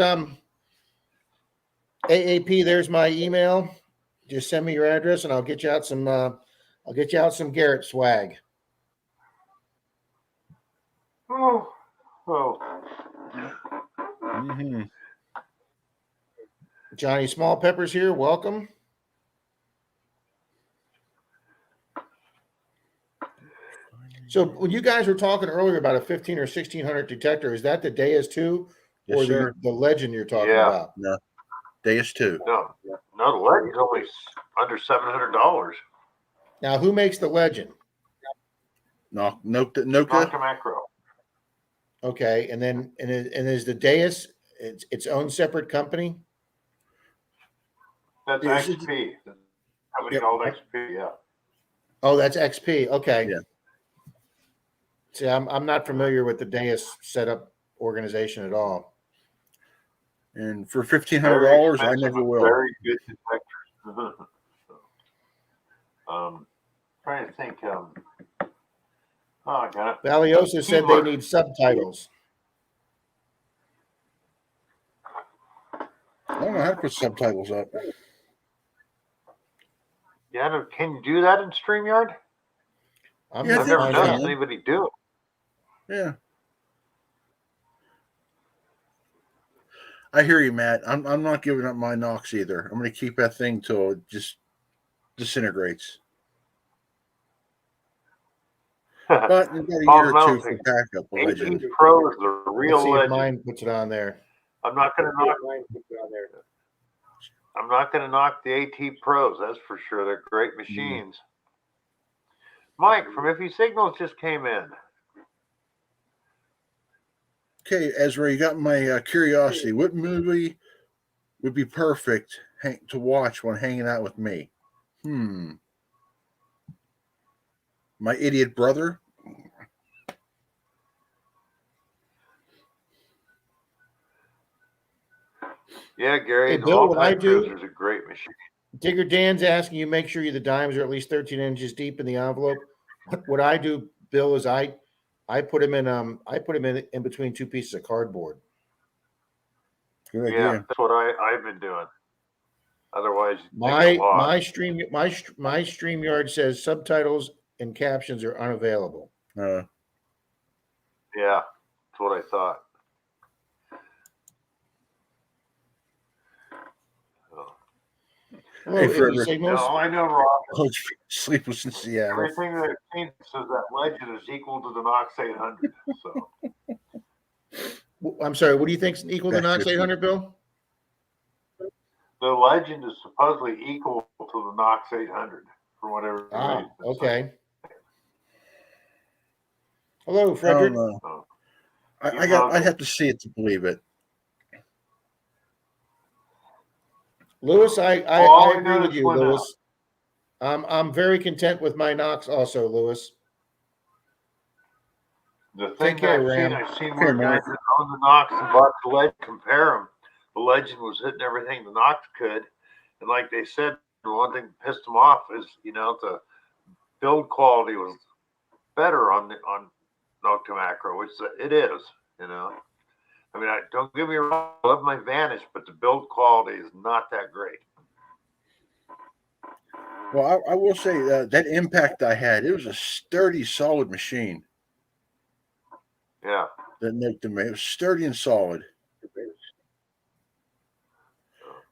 AAP, there's my email. Just send me your address and I'll get you out some Garrett swag. Oh. Mm-hmm. Johnny Small Peppers here. Welcome. So when you guys were talking earlier about a 15 or 1600 detector, is that the Deus 2 Yes, or sir. the Legend you're talking Yeah. about? No, Deus 2. No, the Legend's only under $700. Now, who makes the Legend? Noka. Nocta Macro. Okay, and then is the Deus its own separate company? That's Yes, XP. The company Yep. called XP. Yeah. Oh, that's XP. Okay. Yeah. See, I'm not familiar with the Deus setup organization at all. And for $1,500, I never will. Very good detectors. Trying to think. I got it. Valiosa said they need subtitles. I don't know how to put subtitles up. Yeah, can you do that in StreamYard? I've I've never noticed anybody do it. Yeah. I hear you, Matt. I'm not giving up my Knox either. I'm going to keep that thing till it just disintegrates. But you got a year or two for backup. AT Pro is the real see Legend. if mine puts it on there. I'm not going to knock mine. I'm not going to knock the AT Pros. That's for sure. They're great machines. Mike from Iffy Signals just came in. Okay, Ezra, you got my curiosity. What movie would be perfect to watch when hanging out with me? My Idiot Brother? Yeah, Gary. Hey, Bill, what I do is a great machine. Digger Dan's asking you make sure the dimes are at least 13 inches deep in the envelope. What I do, Bill, is I put them in between two pieces of cardboard. Good Yeah, idea. that's what I've been doing. Otherwise, my StreamYard says subtitles and captions are unavailable. Yeah, that's what I thought. Hello, Hey, Iffy Frederick. Signals. No, I know, Rob. Sleepless in Seattle. Everything that I've seen says that Legend is equal to the Knox 800. So I'm sorry. What do you think is equal to the Knox 800, Bill? the Legend is supposedly equal to the Knox 800 for whatever. Okay. Hello, Frederick. I have to see it to believe it. Lewis, I agree with you, Lewis. I'm very content with my Knox also, Lewis. The thing I've seen more guys that own the Knox and bought the Legend compare them. The Legend was hitting everything the Knox could, and like they said, the one thing that pissed them off is the build quality was better on Nocta Macro, which it is. I mean, don't get me wrong, I love my Vanish, but the build quality is not that great. Well, I will say that Impact I had, it was a sturdy, solid machine. Yeah. That Nocta made. It was sturdy and solid.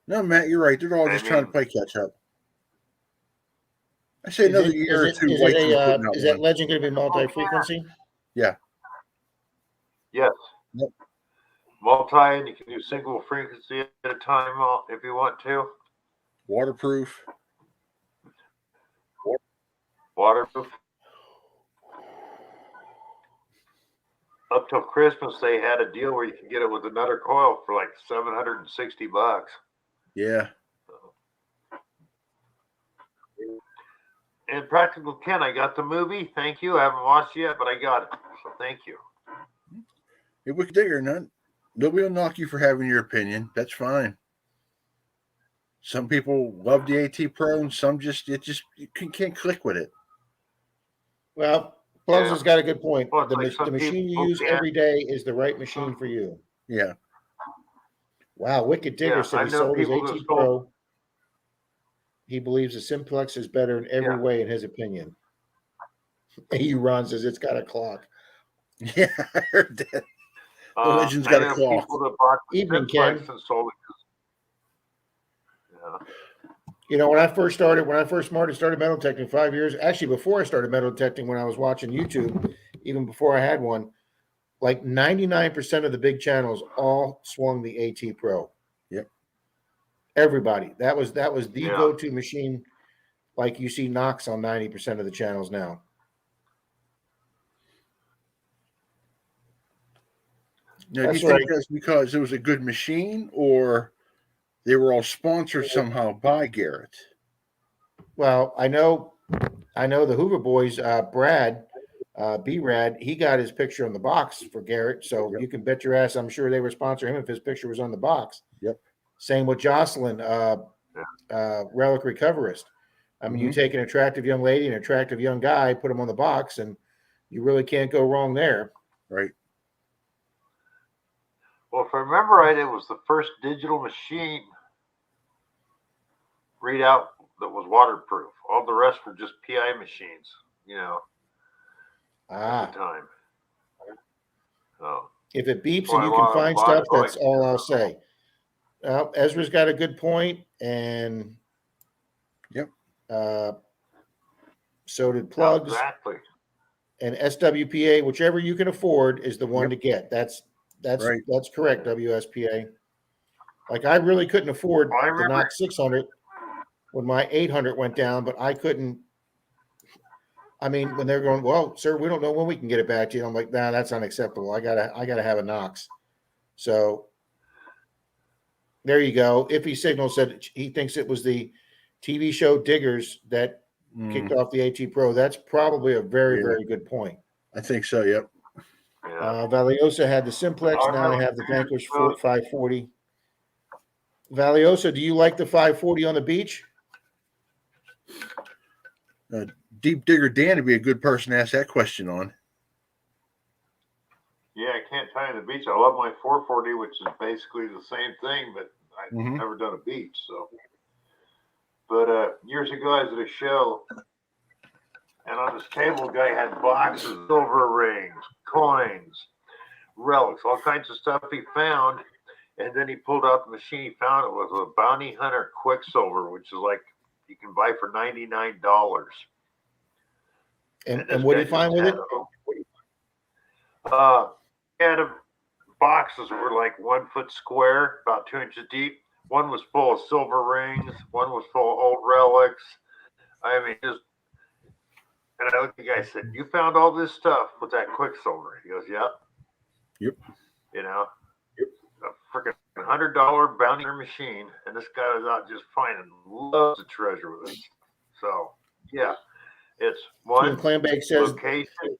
No, Matt, you're right. They're all just trying to play catch up. I say another year or two. Is that Legend going to be multi-frequency? Yeah. Yes. Yep. Multi, and you can do single frequency at a time if you want to. Waterproof. Waterproof. Up till Christmas, they had a deal where you can get it with another coil for like $760. Yeah. And Practical Ken, I got the movie. Thank you. I haven't watched it yet, but I got it. So thank you. Hey, Wicked Digger, nobody will knock you for having your opinion. That's fine. Some people love the AT Pro, and some you can't click with it. Well, Plugs has got a good point. Well, the machine you use every day is the right machine for you. Yeah. Wow, Wicked Digger Yeah, said I he know sold his people AT that sold. Pro. He believes the Simplex is better in every Yeah. way, in his opinion. AU Ron says it's got a clock. Yeah, I heard that. The Legend's I got a know clock. people that bought the Evening, Simplex Ken. and sold it. Yeah. You know, when I first started metal detecting 5 years, actually before I started metal detecting, when I was watching YouTube, even before I had one, like 99% of the big channels all swung the AT Pro. Yep. Everybody. That was the Yeah. go-to machine, like you see Knox on 90% of the channels now. Now, do you think that's because it was a good machine, or they were all sponsored somehow by Garrett? Well, I know the Hoover boys, Brad, B-Rad, he got his picture on the box for Garrett. So Yep. you can bet your ass I'm sure they would sponsor him if his picture was on the box. Yep. Same with Jocelyn, Relic Recoverist. I mean, you take an attractive young lady and an attractive young guy, put them on the box, and you really can't go wrong there. Right. Well, if I remember right, it was the first digital machine readout that was waterproof. All the rest were just PI machines, at the time. So, if it beeps and you can find stuff, that's all I'll say. Ezra's got a good point, and yep. So did Plugs. Exactly. And SWPA, whichever you can afford, is the one to get. That's right. That's correct. WSPA. Like I really couldn't afford the Knox 600 when my 800 went down, but I couldn't. I mean, when they're going, well, sir, we don't know when we can get it back to you. I'm like, nah, that's unacceptable. I gotta have a Knox. So there you go. Iffy Signal said he thinks it was the TV show Diggers that kicked off the AT Pro. That's probably a very, very good point. I think so, yep. Yeah. Valiosa had the Simplex. Now I have the Vanquish 540. Valiosa, do you like the 540 on the beach? Deep Digger Dan would be a good person to ask that question on. Yeah, I can't tie in the beach. I love my 440, which is basically the same thing, but I've never done a beach. So, but years ago, I was at a show, and on this table, guy had boxes, silver rings, coins, relics, all kinds of stuff he found. And then he pulled out the machine he found. It was a Bounty Hunter Quicksilver, which is like you can buy for $99. And what did he find with it? Had boxes that were like 1 foot square, about 2 inches deep. One was full of silver rings. One was full of old relics. I mean, and I looked at the guy and said, "You found all this stuff with that Quicksilver?" He goes, "Yep." Yep. A freaking $100 bounty hunter machine, and this guy was out just finding loads of treasure with it. So, yeah, it's one Clambake says location.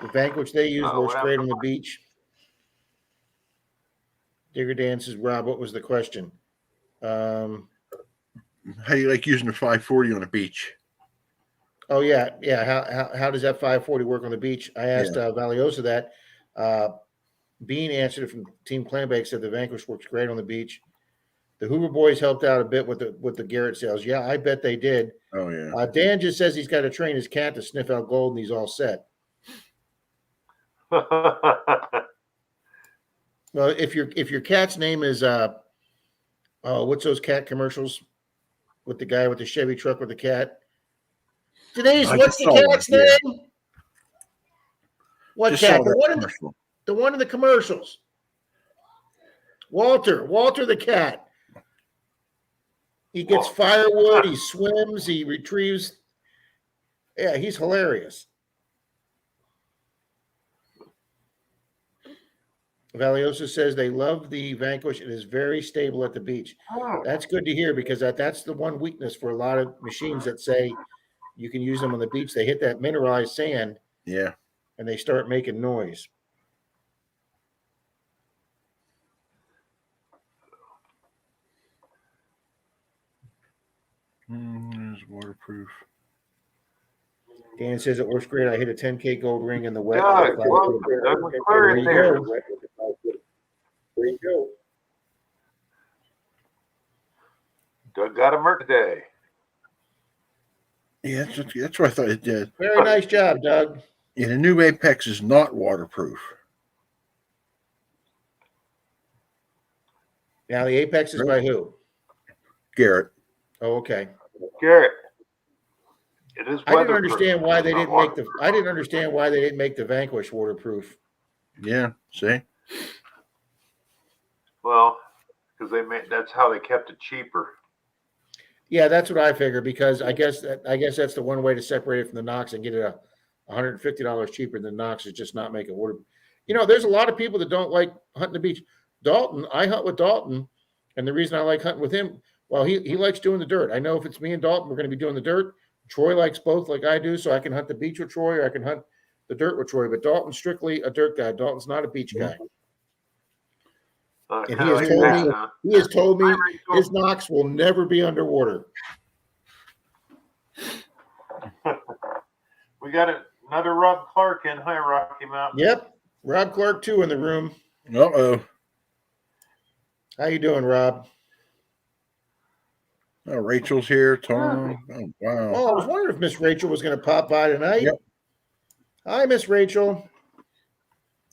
The Vanquish they used works great on the beach. Digger Dan says, Rob, what was the question? How do you like using the 540 on the beach? Oh, yeah. How does that 540 work on the beach? I asked Valiosa that. Bean answered it from Team Clambake, said the Vanquish works great on the beach. The Hoover boys helped out a bit with the Garrett sales. Yeah, I bet they did. Oh, yeah. Dan just says he's got to train his cat to sniff out gold, and he's all set. Well, if your cat's name is what's those cat commercials with the guy with the Chevy truck with the cat? Denise, what's the cat's name? What cat? The one in the commercials. Walter the cat. He gets firewood, he swims, he retrieves. Yeah, he's hilarious. Valiosa says they love the Vanquish. It is very stable at the beach. That's good to hear because that's the one weakness for a lot of machines that say you can use them on the beach. They hit that mineralized sand. Yeah. And they start making noise. It's waterproof. Dan says it works great. I hit a 10K gold ring in the wet. There you go. Doug got a Merc today. Yeah, that's what I thought it did. Very nice job, Doug. Yeah, the new Apex is not waterproof. Now the Apex is by who? Garrett. Oh, okay. Garrett. It is. I didn't understand why they didn't make the. I didn't understand why they didn't make the Vanquish waterproof. Yeah. See. Well, because that's how they kept it cheaper. Yeah, that's what I figured, because I guess that's the one way to separate it from the Nox and get it $150 cheaper than Nox is just not make it water. There's a lot of people that don't like hunting the beach. Dalton, I hunt with Dalton, and the reason I like hunting with him, well, he likes doing the dirt. I know if it's me and Dalton, we're going to be doing the dirt. Troy likes both, like I do, so I can hunt the beach with Troy, or I can hunt the dirt with Troy. But Dalton's strictly a dirt guy. Dalton's not a beach guy. And he has told me his Nox will never be underwater. We got another Rob Clark in. Hi, Rocky Mountain. Yep, Rob Clark too in the room. Uh-oh. How you doing, Rob? Oh, Rachel's here. Tom. Oh, wow. Oh, I was wondering if Miss Rachel was going to pop by tonight. Yep. Hi, Miss Rachel.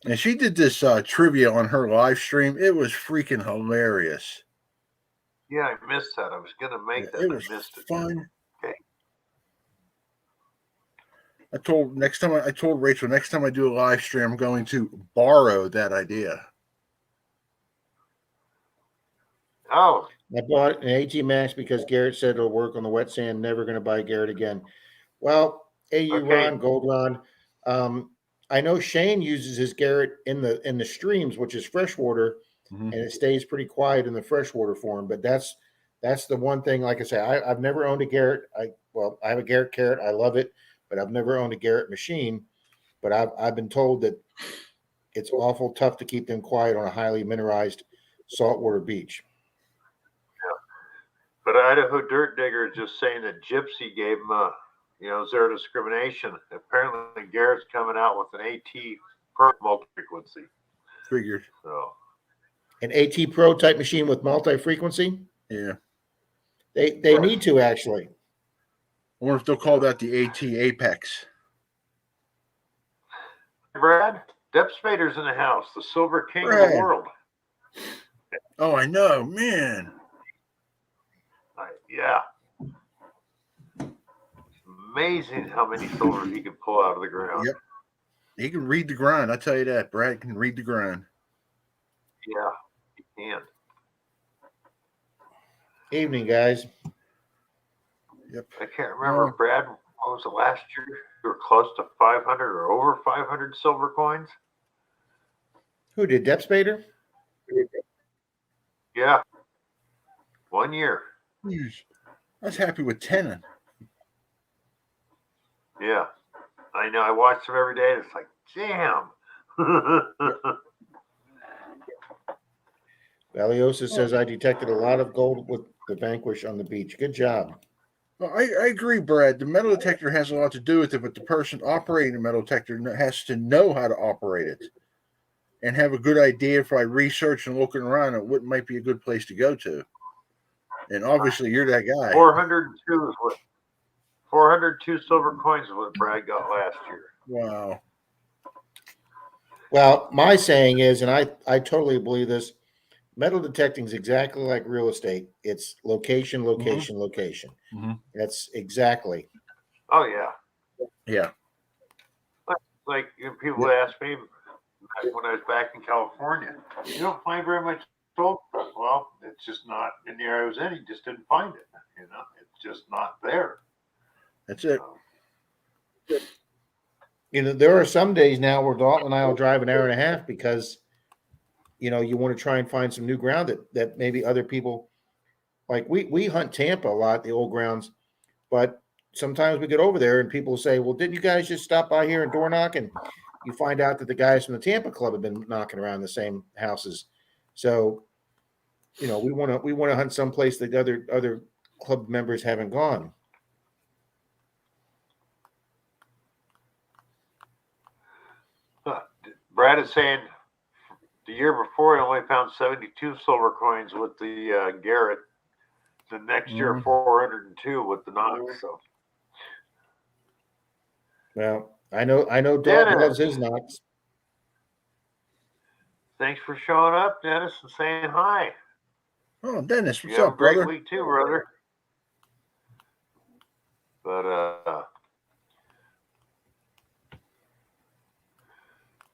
And she did this trivia on her live stream. It was freaking hilarious. Yeah, I missed that. I was going to make that. It was missed it. fun. Okay. I told Rachel, next time I do a live stream, I'm going to borrow that idea. Oh. I bought an AT Max because Garrett said it'll work on the wet sand. Never going to buy Garrett again. Well, Ron, Gold Ron. I know Shane uses his Garrett in the streams, which is freshwater, and it stays pretty quiet in the freshwater form. But that's the one thing. Like I say, I've never owned a Garrett. I have a Garrett Carrot. I love it, but I've never owned a Garrett machine. But I've been told that it's awful tough to keep them quiet on a highly mineralized saltwater beach. But Idaho Dirt Digger is just saying that Gypsy gave him zero discrimination. Apparently, Garrett's coming out with an AT Pro multi-frequency. Figured. So, an AT Pro type machine with multi-frequency? Yeah. They need to, actually. I wonder if they'll call that the AT Apex. Brad, Dep Spader's in the house, the Silver King of the world. Oh, I know, man. Yeah. It's amazing how many silvers he can pull out of the ground. Yep. He can read the grind. I tell you that. Brad can read the grind. Yeah, he can. Evening, guys. Yep. I can't remember, Brad. What was it last year? You were close to 500 or over 500 silver coins. Who did, Dep Spader? Yeah. 1 year. I was happy with 10. Yeah. I know. I watch them every day. And it's like, damn. Valiosa says, I detected a lot of gold with the Vanquish on the beach. Good job. Well, I agree, Brad. The metal detector has a lot to do with it, but the person operating the metal detector has to know how to operate it and have a good idea. If I research and looking around at what might be a good place to go to. And obviously, you're that guy. 402 is what 402 silver coins is what Brad got last year. Wow. Well, my saying is, and I totally believe this, metal detecting is exactly like real estate. It's location, location, location. That's exactly. Oh, yeah. Yeah. Like people ask me when I was back in California, you don't find very much gold. Well, it's just not in the area I was in. You just didn't find it. It's just not there. That's it. There are some days now where Dalton and I will drive an hour and a half because, you want to try and find some new ground that maybe other people, like we hunt Tampa a lot, the old grounds, but sometimes we get over there and people say, well, didn't you guys just stop by here and door knock? And you find out that the guys from the Tampa club have been knocking around the same houses. So, we want to hunt someplace that other club members haven't gone. Brad is saying the year before he only found 72 silver coins with the Garrett. The next year, 402 with the Knox. So, well, I know Doug Dennis, loves his Knox. thanks for showing up, Dennis, and saying hi. Oh, Dennis, what's you have up, a great brother? week too, brother. But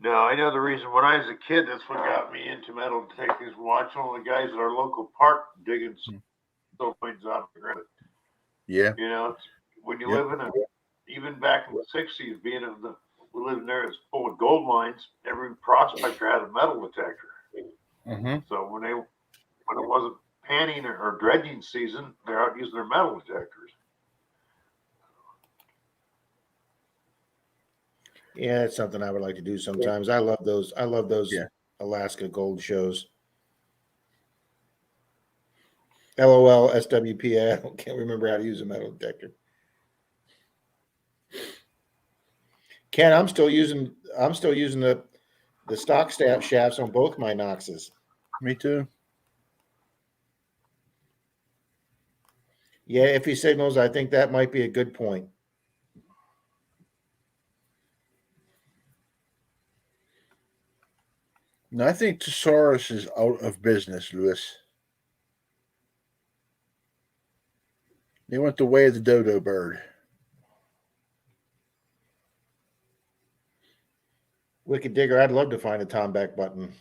no, I know the reason. When I was a kid, that's what got me into metal detectors. Watching all the guys at our local park digging coins out of the ground. Yeah. You know, it's, when you live in a, even back in the '60s, being in the, we lived in there, it's full of gold mines. Every prospector had a metal detector. So when it wasn't panning or dredging season, they're out using their metal detectors. Yeah, it's something I would like to do sometimes. I love those. Alaska gold shows. LOL, SWP. I can't remember how to use a metal detector. Ken, I'm still using the stock shafts on both my Knoxes. Me too. Yeah, if he signals, I think that might be a good point. No, I think Thesaurus is out of business, Lewis. They went the way of the dodo bird. Wicked Digger, I'd love to find a Tom Beck button.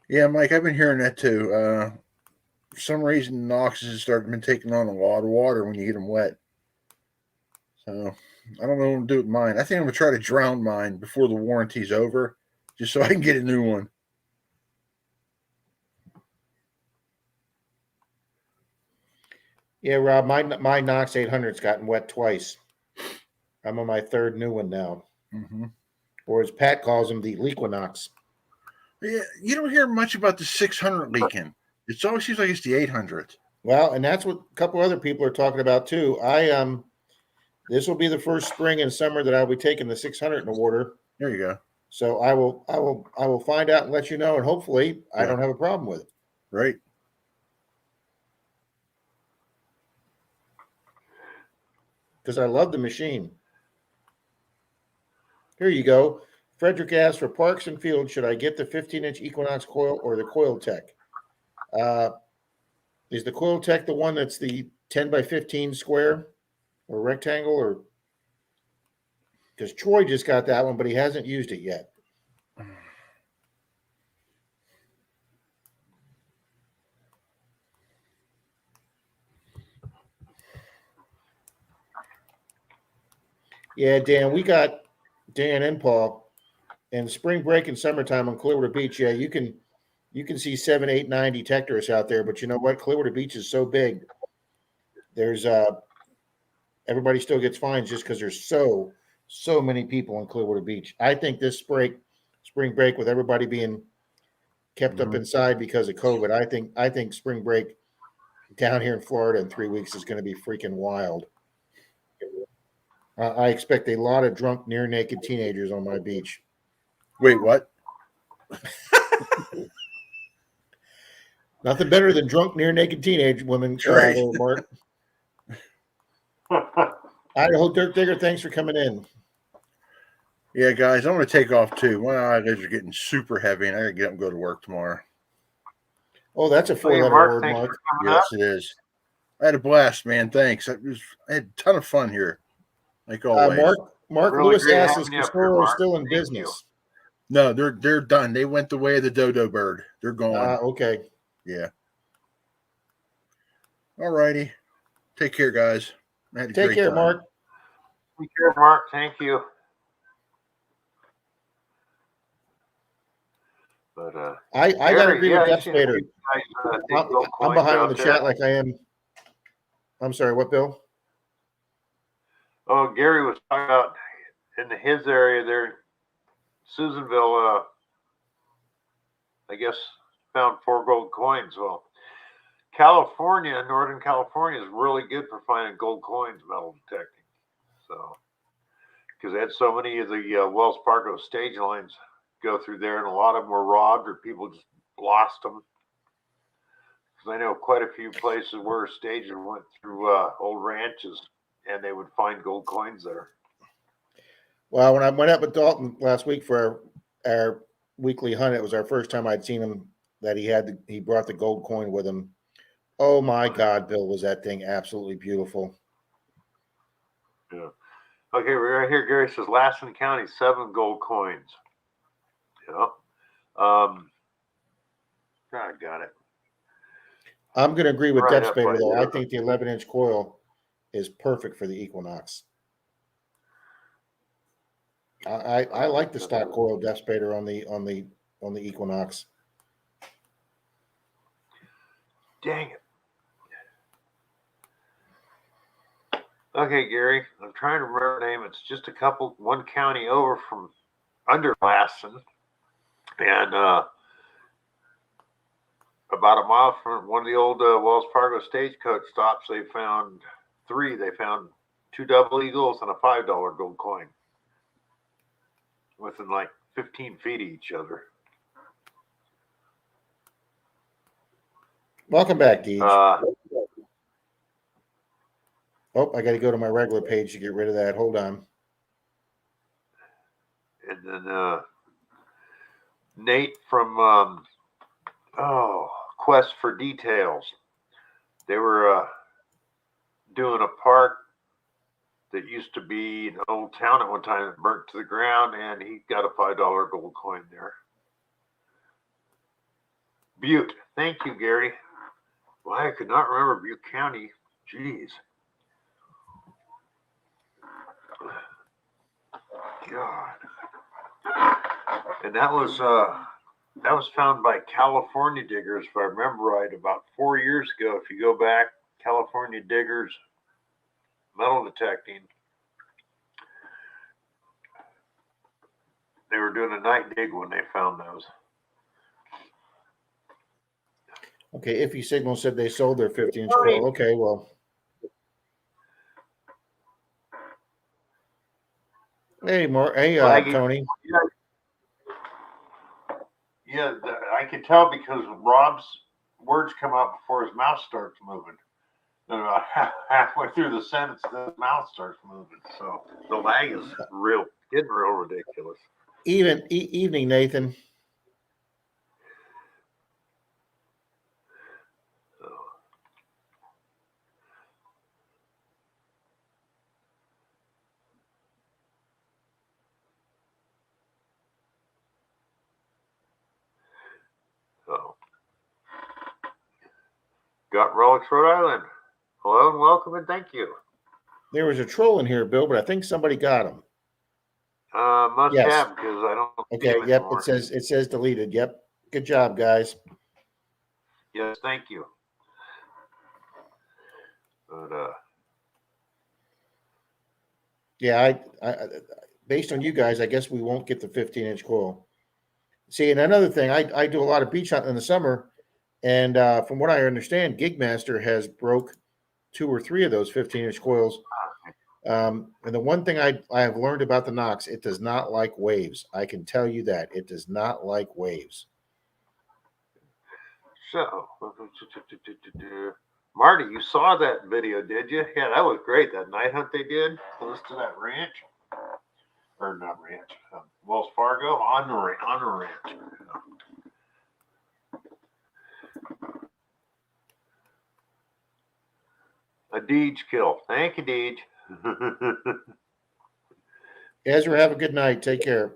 Yeah, Mike, I've been hearing that too. For some reason, Knoxes has started been taking on a lot of water when you get them wet. So I don't know what to do with mine. I think I'm gonna try to drown mine before the warranty's over, just so I can get a new one. Yeah, Rob, my Knox 800's gotten wet twice. I'm on my third new one now. Or as Pat calls them, the Leaquinox. Yeah, you don't hear much about the 600 leaking. It always seems like it's the 800. Well, and that's what a couple other people are talking about too. This will be the first spring and summer that I'll be taking the 600 in the water. There you go. So I will find out and let you know, and hopefully I don't have a problem with it. Right. Because I love the machine. Here you go. Frederick asked for Parks and Field, should I get the 15-inch Equinox coil or the Coil Tech? Is the Coil Tech the one that's the 10 by 15 square or rectangle, or because Troy just got that one, but he hasn't used it yet. Yeah, Dan, we got Dan and Paul, and spring break and summertime on Clearwater Beach. Yeah, you can see 7, 8, 9 detectors out there, but you know what? Clearwater Beach is so big. There's everybody still gets fines just because there's so many people in Clearwater Beach. I think this spring break, with everybody being kept up inside because of COVID, I think spring break down here in Florida in 3 weeks is going to be freaking wild. I expect a lot of drunk, near naked teenagers on my beach. Wait, what? Nothing better than drunk, near naked teenage women. Right. Mark. Idaho Dirt Digger, thanks for coming in. Yeah, guys, I'm going to take off too. My eyelids are getting super heavy, and I got to get up and go to work tomorrow. Oh, that's a 4-letter word, Mark. Yes, it is. I had a blast, man. Thanks. I had a ton of fun here, like always. Mark really Lewis asks, is Castoro still in Thank business? No, they're done. They went the way of the dodo bird. They're gone. Okay. Yeah. All righty. Take care, guys. Take care, Mark. Take care, Mark. Thank you. But I gotta agree with Death Spader. I'm behind on the chat like I am. I'm sorry, what, Bill? Oh, Gary was talking about in his area there, Susanville. I guess found 4 gold coins. Well, California, Northern California, is really good for finding gold coins metal detecting. So because they had so many of the Wells Fargo stage lines go through there, and a lot of them were robbed or people just lost them. Because I know quite a few places where stages went through old ranches, and they would find gold coins there. Well, when I went up with Dalton last week for our weekly hunt, it was our first time I'd seen him that he brought the gold coin with him. Oh my God, Bill, was that thing absolutely beautiful. Yeah. Okay, we're right here. Gary says Lassen County, 7 gold coins. Yeah. I got it. I'm going to agree with Right Depth up Spader, right though. there. I think the 11-inch coil is perfect for the Equinox. I like the stock coil Depth Spader on the Equinox. Dang it. Okay, Gary, I'm trying to remember the name. It's just one county over from under Lassen. And about a mile from one of the old Wells Fargo stagecoach stops, they found 3. They found 2 double eagles and a $5 gold coin within like 15 feet of each other. Welcome back, Deej. I got to go to my regular page to get rid of that. Hold on. And then Nate from Quest for Details. They were doing a park that used to be an old town at one time that burnt to the ground, and he got a $5 gold coin there. Butte. Thank you, Gary. Well, I could not remember Butte County. Jeez. God. And that was found by California diggers, if I remember right, about 4 years ago. If you go back, California diggers, metal detecting. They were doing a night dig when they found those. Okay, Iffy Signal said they sold their 15-inch coil. Okay, well. Hey, Tony. Yeah, I can tell because Rob's words come out before his mouth starts moving. And about halfway through the sentence, the mouth starts moving. So the lag is getting real ridiculous. Evening, Nathan. Got Relics, Rhode Island. Hello and welcome and thank you. There was a troll in here, Bill, but I think somebody got him. Must have because I don't. Okay. Yep. Anymore. It says deleted. Yep. Good job, guys. Yes, thank you. But yeah, I based on you guys, I guess we won't get the 15-inch coil. See, and another thing, I do a lot of beach hunting in the summer, and from what I understand, Gigmaster has broke 2 or 3 of those 15-inch coils. And the one thing I have learned about the Nox, it does not like waves. I can tell you that it does not like waves. So, Marty, you saw that video, did you? Yeah, that was great. That night hunt they did close to that ranch, or not ranch, Wells Fargo on a ranch. A Deej kill. Thank you, Deej. Ezra, have a good night. Take care.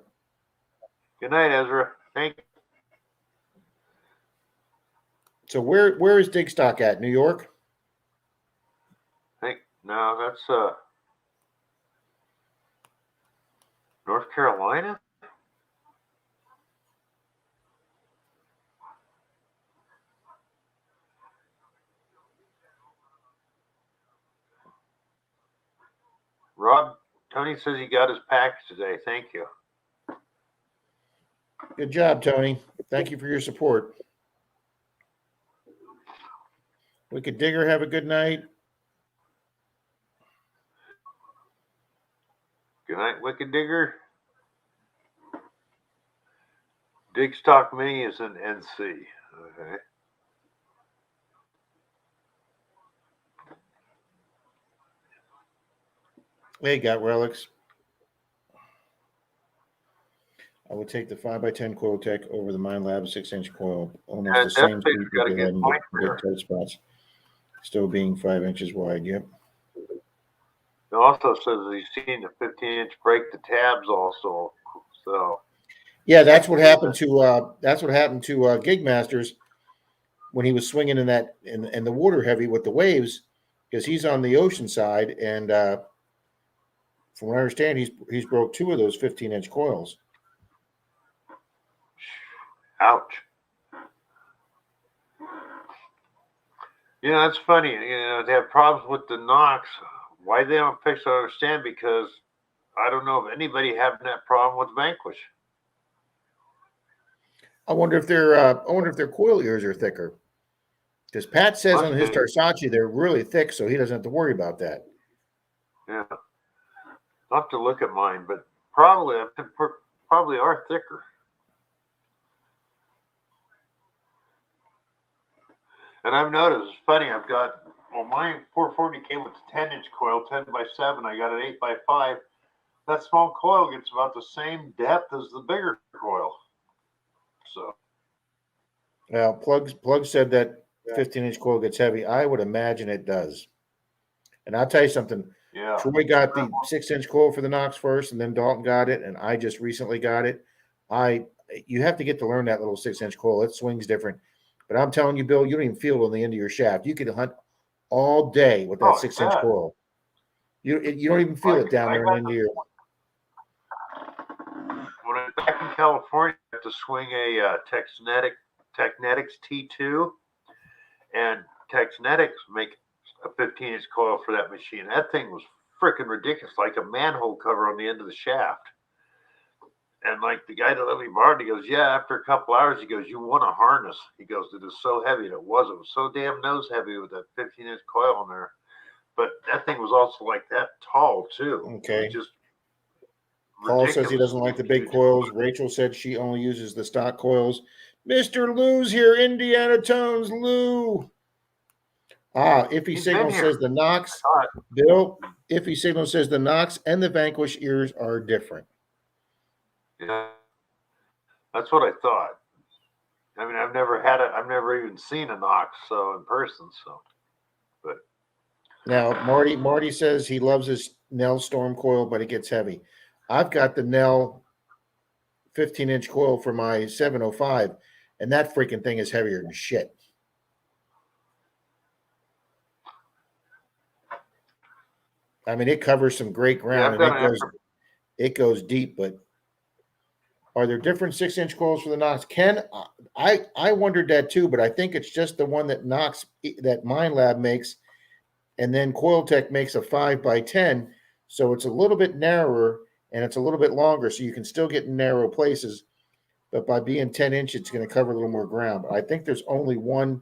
Good night, Ezra. Thank you. So where is Digstock at? New York? No, that's North Carolina. Rob, Tony says he got his package today. Thank you. Good job, Tony. Thank you for your support. Wicked Digger, have a good night. Good night, Wicked Digger. Dig Stock Mini is an NC. Okay. They got relics. I would take the 5x10 coil tech over the Mind Lab 6-inch coil. Almost the same features they had in big tight spots. Still being 5 inches wide. Yep. It also says he's seen the 15-inch break the tabs also. So yeah, that's what happened to Gig Masters when he was swinging in that in the water heavy with the waves, because he's on the ocean side, and from what I understand, he's broke 2 of those 15-inch coils. Ouch. You know, that's funny. You know, they have problems with the Nox. Why they don't fix it, I understand, because I don't know of anybody having that problem with Vanquish. I wonder if their coil ears are thicker. Because Pat says on his Tarsace they're really thick, so he doesn't have to worry about that. Yeah. I'll have to look at mine, but probably are thicker. And I've noticed, it's funny, my 440 came with a 10-inch coil, 10x7. I got an 8x5. That small coil gets about the same depth as the bigger coil. So. Well, Plug said that 15-inch coil gets heavy. I would imagine it does. And I'll tell you something. Yeah. Troy got the 6-inch coil for the Nox first, and then Dalton got it, and I just recently got it. You have to get to learn that little 6-inch coil. It swings different. But I'm telling you, Bill, you don't even feel it on the end of your shaft. You could hunt all day with that 6-inch coil. You don't even feel it down there in the end of your. When I was back in California, I had to swing a Technetics T2, and Technetics make a 15-inch coil for that machine. That thing was freaking ridiculous, like a manhole cover on the end of the shaft. And like the guy that let me borrow it, he goes, yeah, after a couple hours, he goes, you want a harness. He goes, it is so heavy. And it was so damn nose heavy with that 15-inch coil in there. But that thing was also like that tall, too. Okay. Just Paul says he doesn't like the big coils. Rachel said she only uses the stock coils. Mr. Lou's here, Indiana Tones, Lou. Iffy Signal says the Nox. Bill, Iffy Signal says the Nox and the Vanquish ears are different. Yeah, that's what I thought. I mean, I've never had it. I've never even seen a Nox in person. So, but now Marty says he loves his Nell Storm coil, but it gets heavy. I've got the Nell 15-inch coil for my 705, and that freaking thing is heavier than shit. I mean, it covers some great ground, and it goes deep, but are there different 6-inch coils for the Nox? Ken, I wondered that too, but I think it's just the one that that Mind Lab makes, and then Coiltech makes a 5x10, so it's a little bit narrower and it's a little bit longer, so you can still get in narrow places, but by being 10 inch, it's going to cover a little more ground. But I think there's only one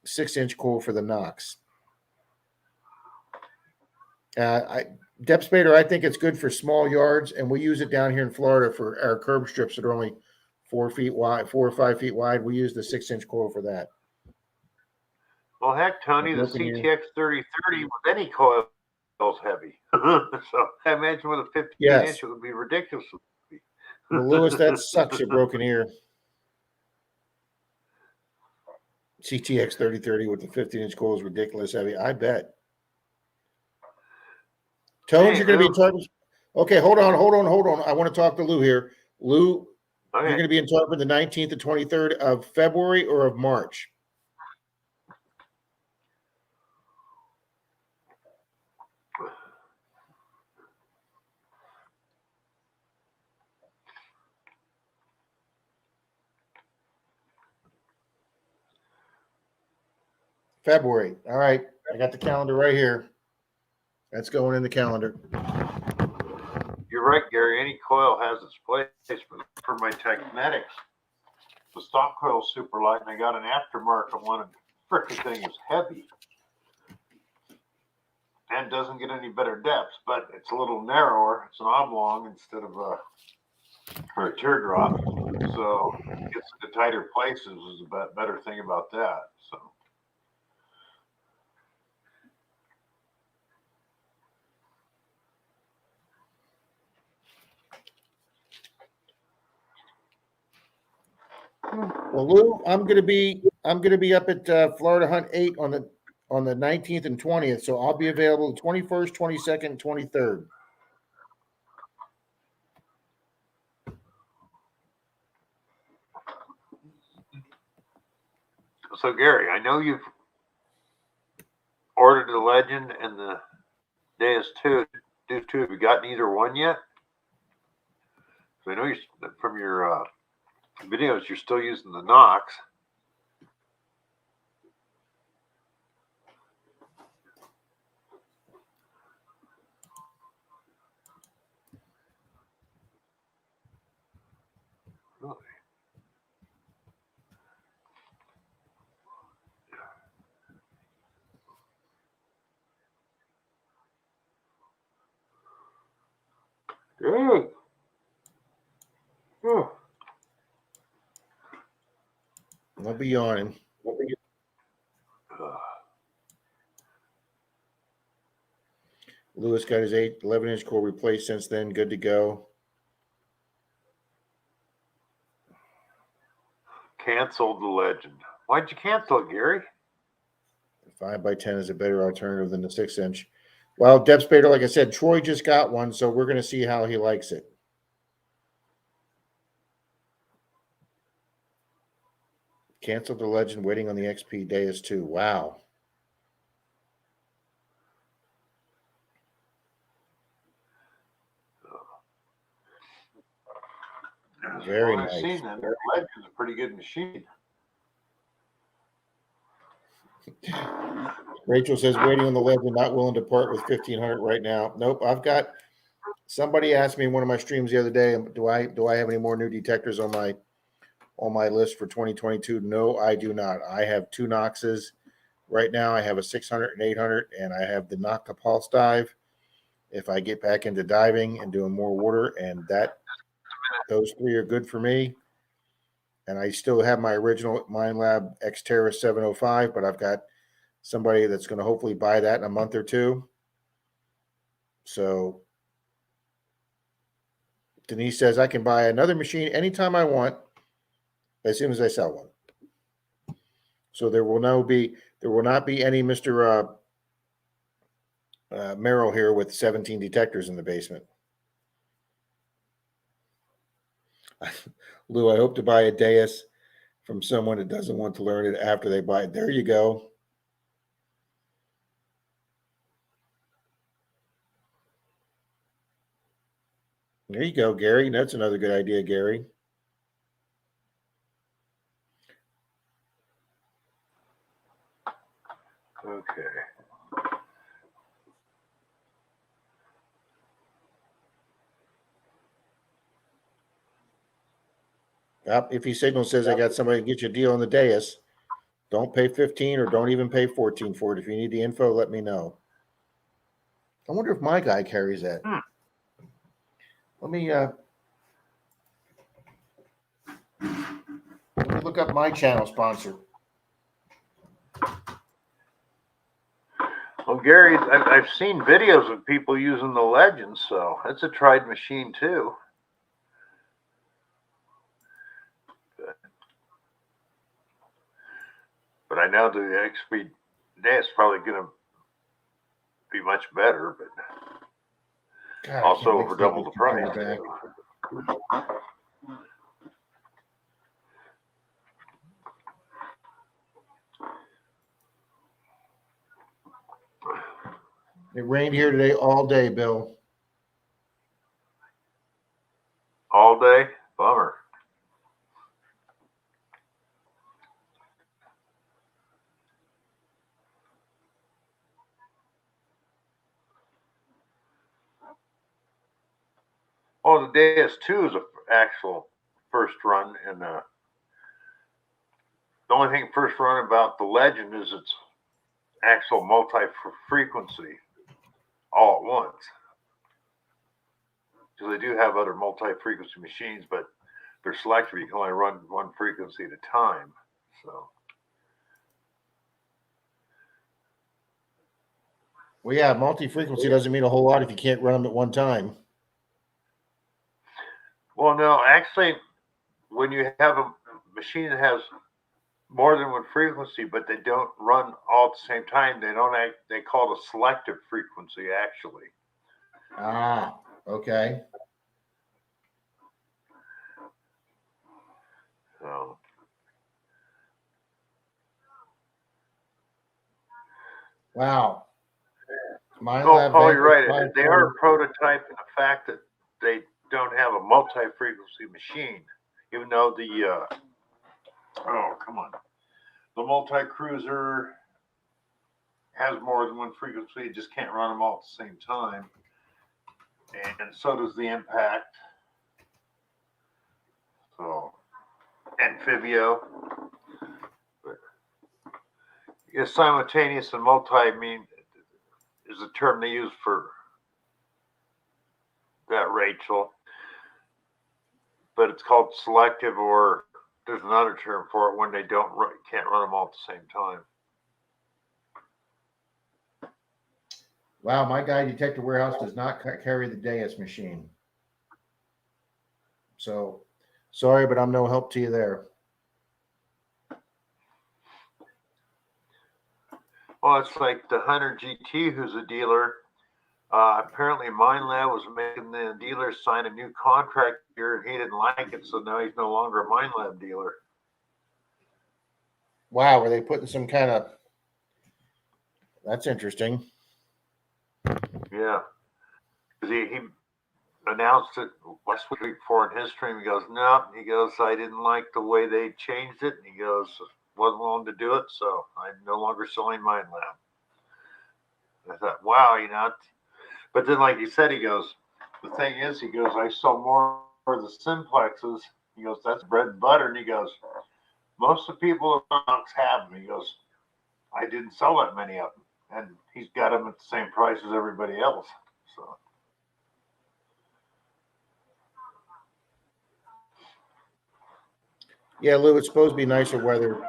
6-inch coil for the Nox. Depth Spader, I think it's good for small yards, and we use it down here in Florida for our curb strips that are only 4 feet wide, 4 or 5 feet wide. We use the 6-inch coil for that. Well, heck, Tony, the CTX 3030 with any coil is heavy. So I imagine with a 15-inch, it would be ridiculous. Well, Lewis, that sucks, you broken ear. CTX 3030 with the 15-inch coil is ridiculous heavy. I bet. Tones, you're going to be in Tarpon. Okay, hold on. I want to talk to Lou here. Lou, you're going to be in Tarpon the 19th and 23rd of February or of March? February. All right. I got the calendar right here. That's going in the calendar. You're right, Gary. Any coil has its place, but for my Technetics, the stock coil is super light, and I got an aftermarket one, and the frickin' thing is heavy. and doesn't get any better depth, but it's a little narrower. It's an oblong instead of a teardrop, so it gets into tighter places. Is a better thing about that. So. Well, Lou, I'm gonna be up at Florida Hunt 8 on the 19th and 20th, so I'll be available the 21st, 22nd, 23rd. So Gary, I know you've ordered the Legend and the Deus 2. Have you gotten either one yet? So I know you from your videos you're still using the Knox. Really? Oh. I'll be yawning. Lewis got his 11-inch core replaced since then. Good to go. Canceled the Legend. Why'd you cancel it, Gary? 5x10 is a better alternative than the 6-inch. Well, Depth Spader, like I said, Troy just got one, so we're going to see how he likes it. Canceled the Legend, waiting on the XP Deus 2. Wow. Very nice. I've seen that. The Legend is a pretty good machine. Rachel says, waiting on the Legend, not willing to part with 1,500 right now. Nope, I've got somebody asked me in one of my streams the other day, do I have any more new detectors on my list for 2022? No, I do not. I have 2 Knoxes right now. I have a 600 and 800, and I have the Nocta Pulse Dive. If I get back into diving and doing more water, and those 3 are good for me. And I still have my original Minelab Xterra 705, but I've got somebody that's going to hopefully buy that in a month or two. So Denise says I can buy another machine anytime I want, as soon as I sell one. So there will not be any Mr. Merrill here with 17 detectors in the basement. Lou, I hope to buy a Deus from someone that doesn't want to learn it after they buy it. There you go. There you go, Gary. That's another good idea, Gary. Okay. If he signals says I got somebody to get you a deal on the Deus, don't pay 15 or don't even pay 14 for it. If you need the info, let me know. I wonder if my guy carries that. Let me look up my channel sponsor. Well, Gary, I've seen videos of people using the Legend, so it's a tried machine too. But I know the XP Deus is probably going to be much better, but God, also over double the price. It rained here today all day, Bill. All day? Bummer. Oh, the Deus 2 is an actual first run, and the only thing first run about the Legend is its actual multi-frequency all at once. So they do have other multi-frequency machines, but they're selective. You can only run one frequency at a time. So. Well, yeah, multi-frequency doesn't mean a whole lot if you can't run them at one time. Well, no, actually, when you have a machine that has more than one frequency, but they don't run all at the same time, they call it a selective frequency, actually. Ah, okay. So. Wow. Paul, you're right. They are a prototype in the fact that they don't have a multi-frequency machine, even though the the multi-cruiser has more than one frequency. You just can't run them all at the same time, and so does the Impact. So, Amphibio. But, simultaneous and multi is a term they use for that, Rachel. But it's called selective, or there's another term for it when they can't run them all at the same time. Wow, my guy Detective Warehouse does not carry the Deus machine. So, sorry, but I'm no help to you there. Well, it's like the Hunter GT, who's a dealer. Apparently, Minelab was making the dealer sign a new contract here, and he didn't like it, so now he's no longer a Minelab dealer. Wow, were they putting some kind of... That's interesting. Yeah. He announced it last week before in his stream. He goes, no, he goes, I didn't like the way they changed it. And he goes, wasn't willing to do it, so I'm no longer selling Minelab. I thought, wow, But then, like he said, he goes, the thing is, he goes, I sell more of the Simplexes. He goes, that's bread and butter. And he goes, most of the people at Knox have them. He goes, I didn't sell that many of them. And he's got them at the same price as everybody else. So. Yeah, Lou, it's supposed to be nicer weather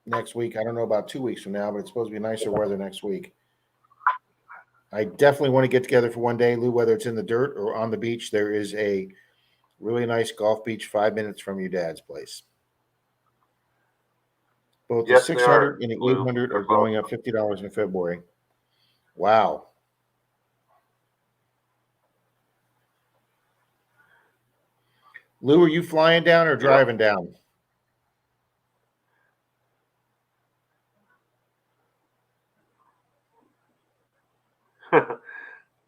next week. I don't know about 2 weeks from now, but it's supposed to be nicer weather next week. I definitely want to get together for one day, Lou, whether it's in the dirt or on the beach. There is a really nice golf beach 5 minutes from your dad's place. Both the 600 and the 800 are going up $50 in February. Wow. Lou, are you flying down or driving down?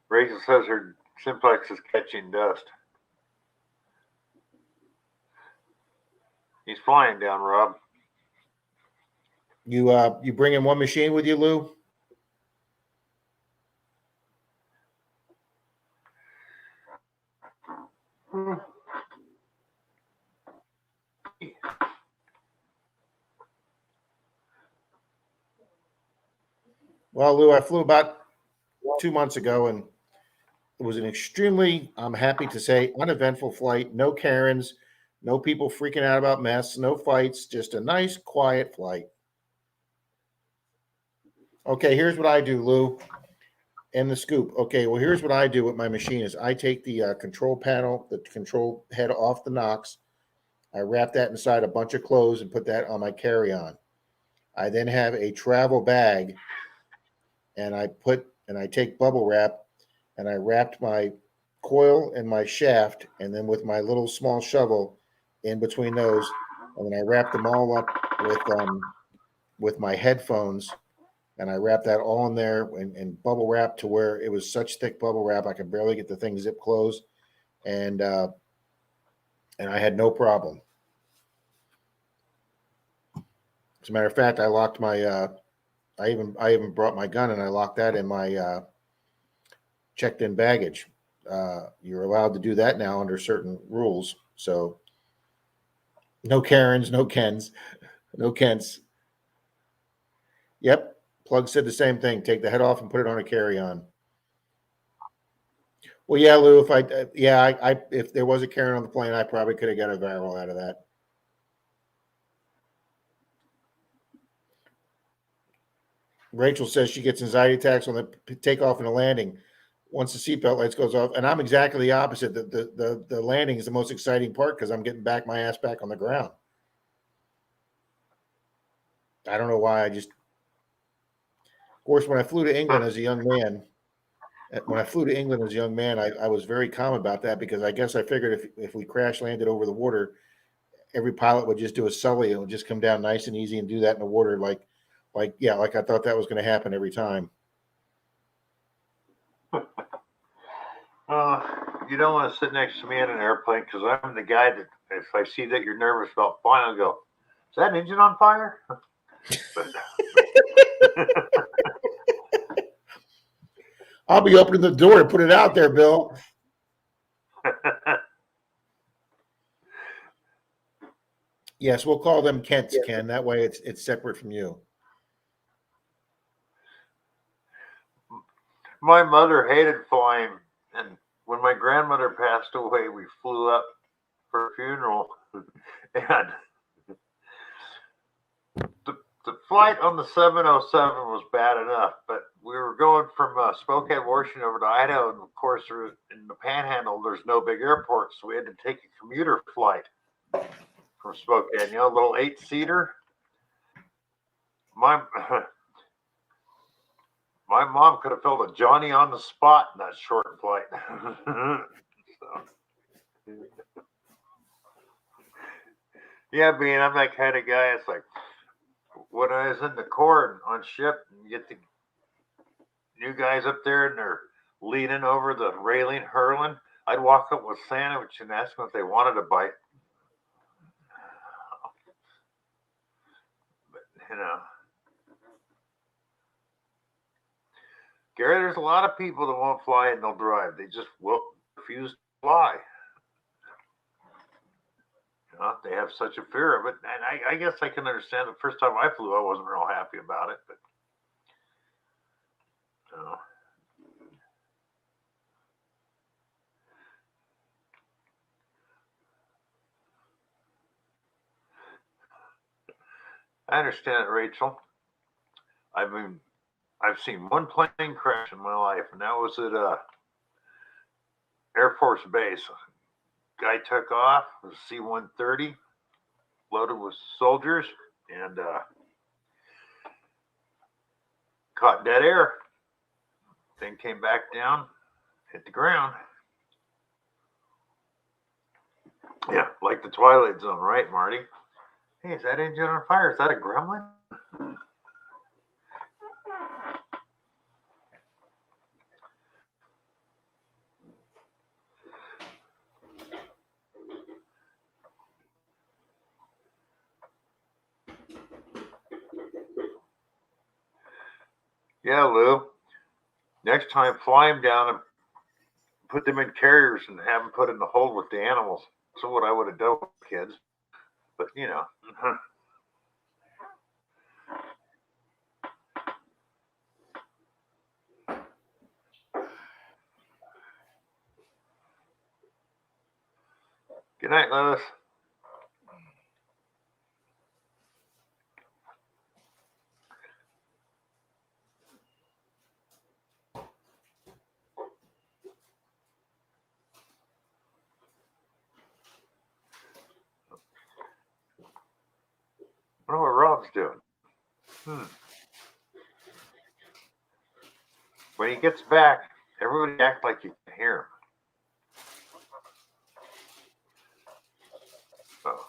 Rachel says her Simplex is catching dust. He's flying down, Rob. You bringing one machine with you, Lou? Well, Lou, I flew about 2 months ago, and it was an extremely, I'm happy to say, uneventful flight. No Karens, no people freaking out about mess, no fights, just a nice, quiet flight. Okay, here's what I do, Lou, and the scoop. Okay, well, here's what I do with my machine is I take the control panel, the control head off the Knox. I wrap that inside a bunch of clothes and put that on my carry-on. I then have a travel bag, and I take bubble wrap, and I wrapped my coil and my shaft, and then with my little small shovel in between those, and then I wrapped them all up with my headphones, and I wrapped that all in there and bubble wrap to where it was such thick bubble wrap I could barely get the thing zip closed, and I had no problem. As a matter of fact, I locked my I even brought my gun and I locked that in my checked-in baggage. You're allowed to do that now under certain rules. So no Karens, no Kens, no Kents. Yep, Plug said the same thing. Take the head off and put it on a carry-on. Well, yeah, Lou. If there was a carry-on on the plane, I probably could have got a viral out of that. Rachel says she gets anxiety attacks on the takeoff and the landing once the seatbelt lights goes off, and I'm exactly the opposite. The landing is the most exciting part because I'm getting my ass back on the ground. I don't know why. Of course, when I flew to England as a young man, I was very calm about that because I guess I figured if we crash landed over the water, every pilot would just do a sully and would just come down nice and easy and do that in the water like I thought that was going to happen every time. You don't want to sit next to me in an airplane because I'm the guy that if I see that you're nervous about flying, I'll go, "Is that engine on fire?" I'll be opening the door to put it out there, Bill. Yes, we'll call them Kents, Ken. That way it's separate from you. My mother hated flying, and when my grandmother passed away, we flew up for a funeral, and the flight on the 707 was bad enough, but we were going from Spokane, Washington over to Idaho, and of course, in the Panhandle, there's no big airport, so we had to take a commuter flight from Spokane, a little 8-seater. My mom could have felt a Johnny on the spot in that short flight. Yeah, being I'm that kind of guy. It's like when I was in the Corps on ship, and you get the new guys up there and they're leaning over the railing, hurling. I'd walk up with a sandwich and ask them if they wanted a bite. But, Gary, there's a lot of people that won't fly and they'll drive. They just will refuse to fly. They have such a fear of it. And I guess I can understand the first time I flew, I wasn't real happy about it. But, I understand it, Rachel. I've seen one plane crash in my life, and that was at Air Force Base. Guy took off, it was C-130, loaded with soldiers, and caught dead air. Then came back down, hit the ground. Yeah, like the Twilight Zone, right, Marty? Hey, is that engine on fire? Is that a gremlin? Yeah, Lou. Next time, fly them down and put them in carriers and have them put in the hold with the animals. That's what I would have done with kids. But, Good night, Lois. I wonder what Rob's doing. When he gets back, everybody act like you can hear him. Oh.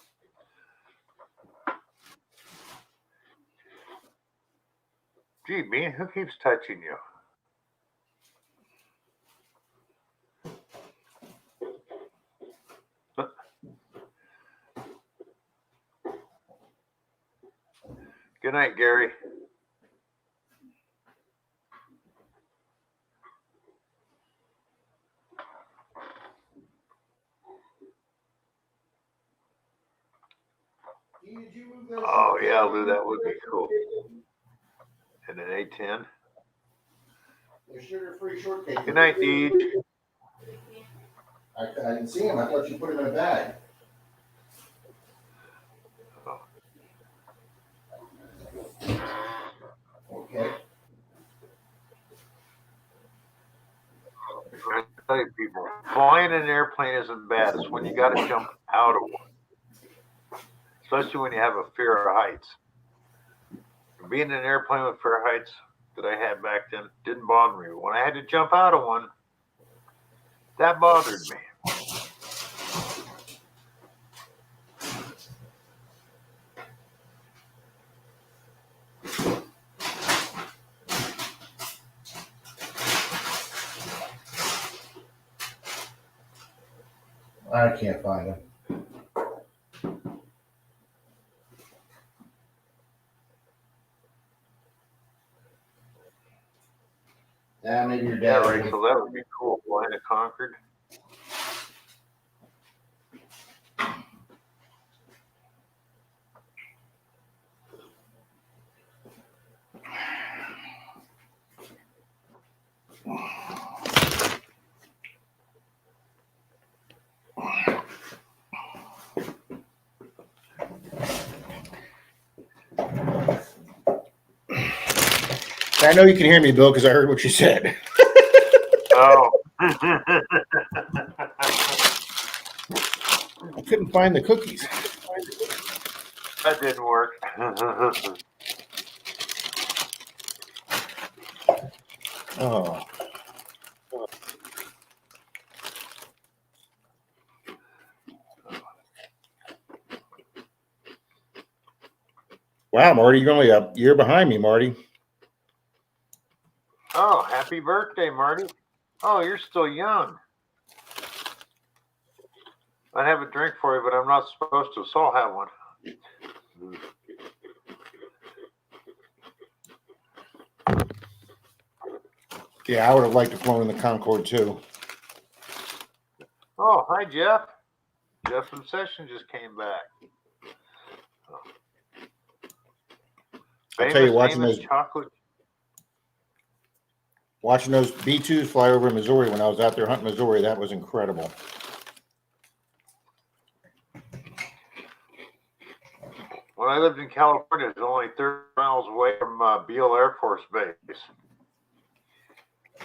Gee, Bean, who keeps touching you? Good night, Gary. Oh, yeah, Lou, that would be cool. and an A10. They're sugar-free shortcake. Good night, Deej. I didn't see him. I thought you put him in a bag. Oh. Okay. I tell you, people, flying in an airplane isn't bad. It's when you got to jump out of one, especially when you have a fear of heights. Being in an airplane with fear of heights that I had back then didn't bother me. When I had to jump out of one, that bothered me. I can't find him. Yeah, maybe your Yeah, dad. right. So that would be cool. Flying a Concorde. I know you can hear me, Bill, because I heard what you said. Oh. I couldn't find the cookies. That didn't work. Oh. Wow, Marty, you're only a year behind me, Marty. Oh, happy birthday, Marty. Oh, you're still young. I'd have a drink for you, but I'm not supposed to, so I'll have one. Yeah, I would have liked to flown in the Concorde too. Oh, hi, Jeff. Jeff from Session just came back. I'll tell you, watching those chocolate. Watching those B-2s fly over Missouri when I was out there hunting Missouri, that was incredible. When I lived in California, it was only 30 miles away from Beale Air Force Base.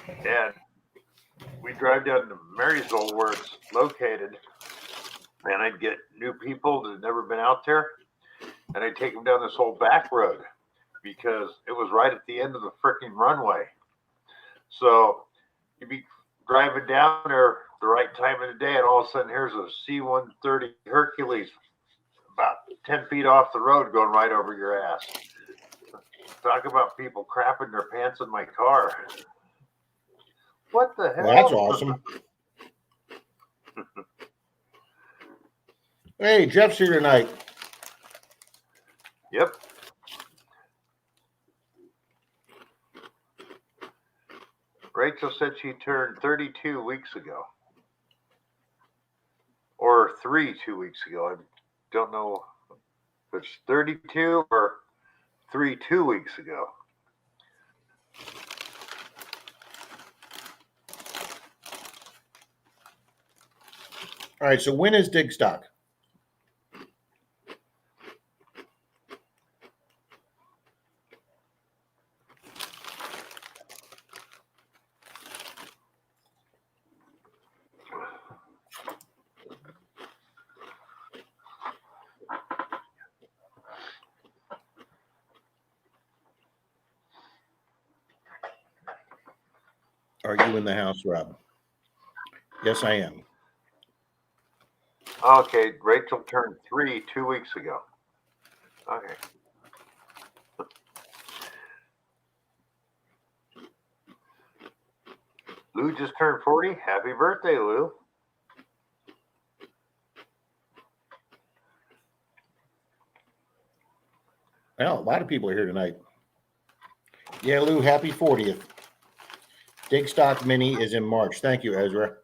And we drive down to Marysville where it's located, and I'd get new people that had never been out there, and I'd take them down this whole back road because it was right at the end of the freaking runway. So you'd be driving down there the right time of the day, and all of a sudden here's a C-130 Hercules about 10 feet off the road going right over your ass. Talk about people crapping their pants in my car. What the hell? Well, that's awesome. Hey, Jeff's here tonight. Yep. Rachel said she turned 32 weeks ago. Or 2 weeks ago. I don't know if it's 32 or 2 weeks ago. All right, so when is Dig Stock? Are you in the house, Rob? Yes, I am. Okay, Rachel turned 2 weeks ago. Okay. Lou just turned 40. Happy birthday, Lou. Well, a lot of people are here tonight. Yeah, Lou, happy 40th. Dig Stock Mini is in March. Thank you, Ezra.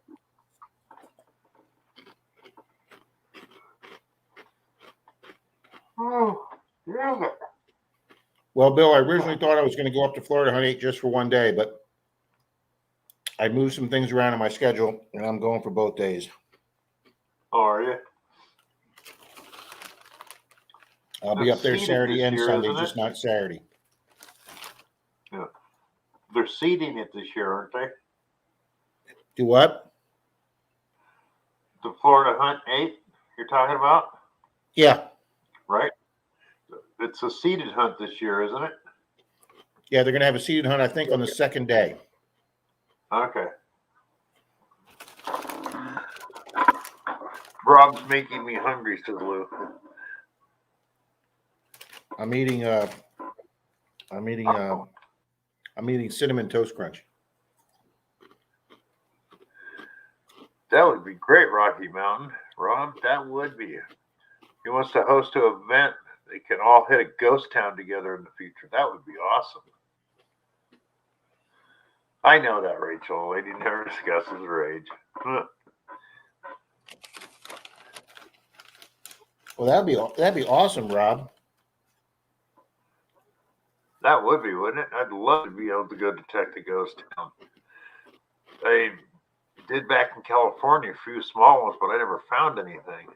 Oh, dang it. Well, Bill, I originally thought I was going to go up to Florida Hunt 8 just for one day, but I moved some things around in my schedule, and I'm going for both days. Oh, are you? I'll be up there Seeded Saturday this and year, Sunday, isn't just it? not Saturday. Yeah. They're seeding it this year, aren't they? Do what? The Florida Hunt 8 you're talking about? Yeah. Right? It's a seeded hunt this year, isn't it? Yeah, they're going to have a seeded hunt, I think, on the second day. Okay. Rob's making me hungry, says Lou. I'm eating cinnamon toast crunch. That would be great, Rocky Mountain. Rob, that would be. He wants to host an event. They can all hit a ghost town together in the future. That would be awesome. I know that, Rachel. Lady never discusses her age. Well, that'd be awesome, Rob. That would be, wouldn't it? I'd love to be able to go detect a ghost town. I did back in California, a few small ones, but I never found anything.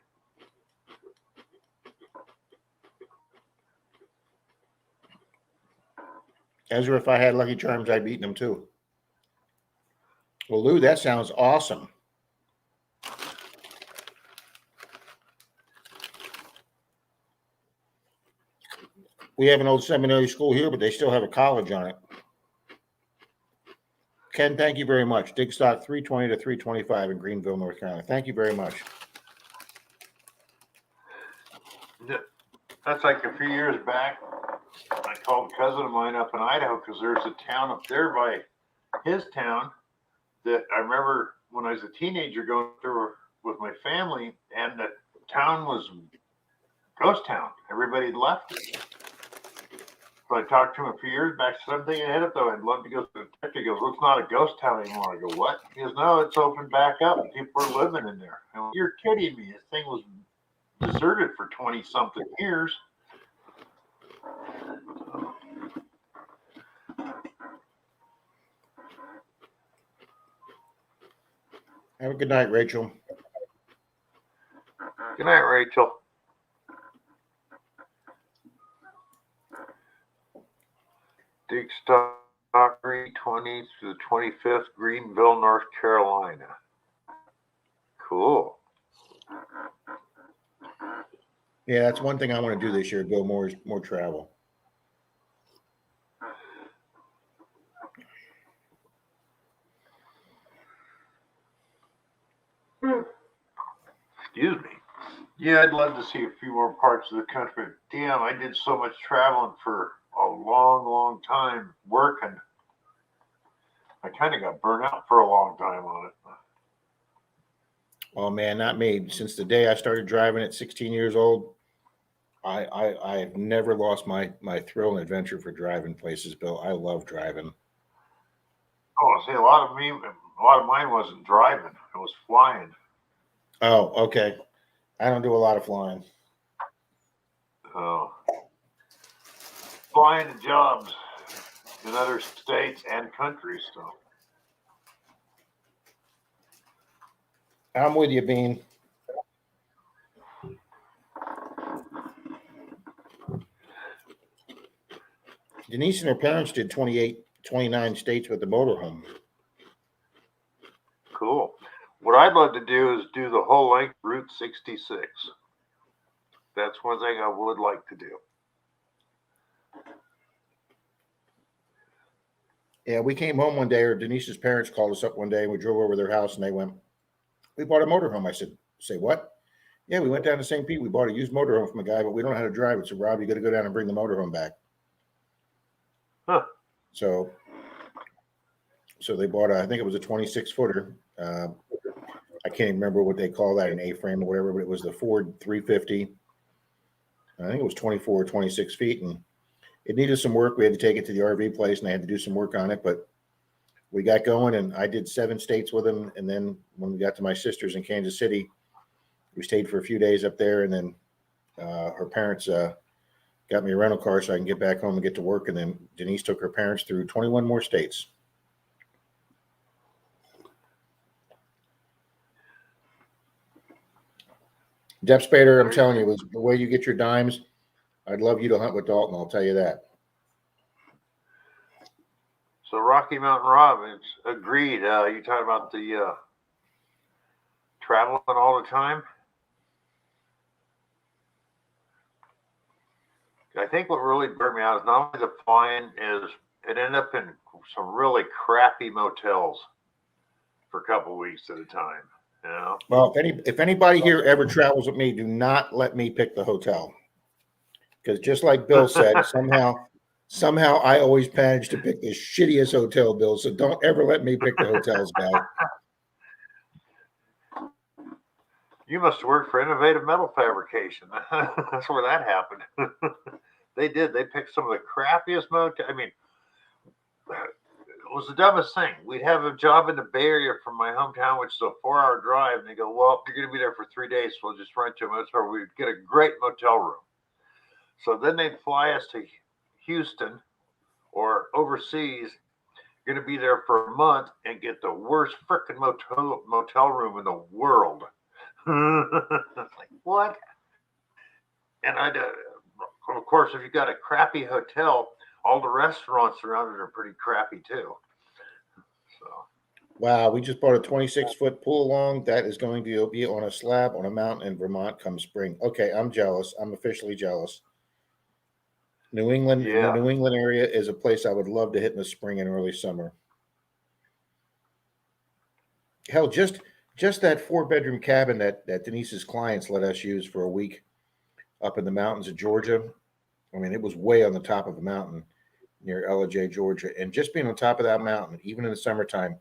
Ezra, if I had Lucky Charms, I'd be eating them too. Well, Lou, that sounds awesome. We have an old seminary school here, but they still have a college on it. Ken, thank you very much. Dig stock 320 to 325 in Greenville, North Carolina. Thank you very much. That's like a few years back. I called a cousin of mine up in Idaho because there's a town up there by his town that I remember when I was a teenager going through with my family, and the town was ghost town. Everybody had left it. So I talked to him a few years back. Said, I'm thinking ahead of though. I'd love to go to the detective. He goes, well, it's not a ghost town anymore. I go, what? He goes, no, it's opened back up. And people are living in there. I go, you're kidding me. This thing was deserted for 20 something years. Have a good night, Rachel. Good night, Rachel. Dig stock 320 to the 25th, Greenville, North Carolina. Cool. Yeah, that's one thing I want to do this year, go more travel. Excuse me. Yeah, I'd love to see a few more parts of the country. Damn, I did so much traveling for a long, long time working. I kind of got burnt out for a long time on it. Oh man, not me. Since the day I started driving at 16 years old, I've never lost my thrill and adventure for driving places, Bill. I love driving. Oh, see, a lot of mine wasn't driving. It was flying. Oh, okay. I don't do a lot of flying. Oh. Flying to jobs in other states and countries. So. I'm with you, Bean. Denise and her parents did 29 states with the motorhome. Cool. What I'd love to do is do the whole length Route 66. That's one thing I would like to do. Yeah, we came home one day, or Denise's parents called us up one day, and we drove over to their house, and they went, we bought a motorhome. I said, say what? Yeah, we went down to St. Pete. We bought a used motorhome from a guy, but we don't know how to drive it. So, Rob, you got to go down and bring the motorhome back. Huh. So they bought I think it was a 26-footer. I can't even remember what they call that, an A-frame or whatever, but it was the Ford 350. I think it was 24 or 26 feet, and it needed some work. We had to take it to the RV place, and I had to do some work on it, but we got going, and I did 7 states with him. And then when we got to my sister's in Kansas City, we stayed for a few days up there, and then her parents got me a rental car so I can get back home and get to work. And then Denise took her parents through 21 more states. Jeff Spader, I'm telling you, was the way you get your dimes. I'd love you to hunt with Dalton. I'll tell you that. So Rocky Mountain Rob, it's agreed. You talking about the traveling all the time? I think what really burned me out is not only the flying, is it ended up in some really crappy motels for a couple of weeks at a time. You know? Well, if anybody here ever travels with me, do not let me pick the hotel, because just like Bill said, somehow I always manage to pick the shittiest hotel, Bill. So don't ever let me pick the hotels, guy. You must have worked for Innovative Metal Fabrication. That's where that happened. They did. They picked some of the crappiest motels. I mean, it was the dumbest thing. We'd have a job in the Bay Area from my hometown, which is a 4-hour drive, and they go, "Well, you're going to be there for 3 days, so we'll just rent you a motel." We'd get a great motel room. So then they'd fly us to Houston or overseas. You're going to be there for a month and get the worst freaking motel room in the world. Like, what? And of course, if you got a crappy hotel, all the restaurants around it are pretty crappy too. So, wow, we just bought a 26-foot pool along that is going to be on a slab on a mountain in Vermont come spring. Okay, I'm jealous. I'm officially jealous. New England, yeah. The New England area is a place I would love to hit in the spring and early summer. Hell, just that 4-bedroom cabin that Denise's clients let us use for a week up in the mountains of Georgia. I mean, it was way on the top of a mountain near Ellijay, Georgia. And just being on top of that mountain, even in the summertime,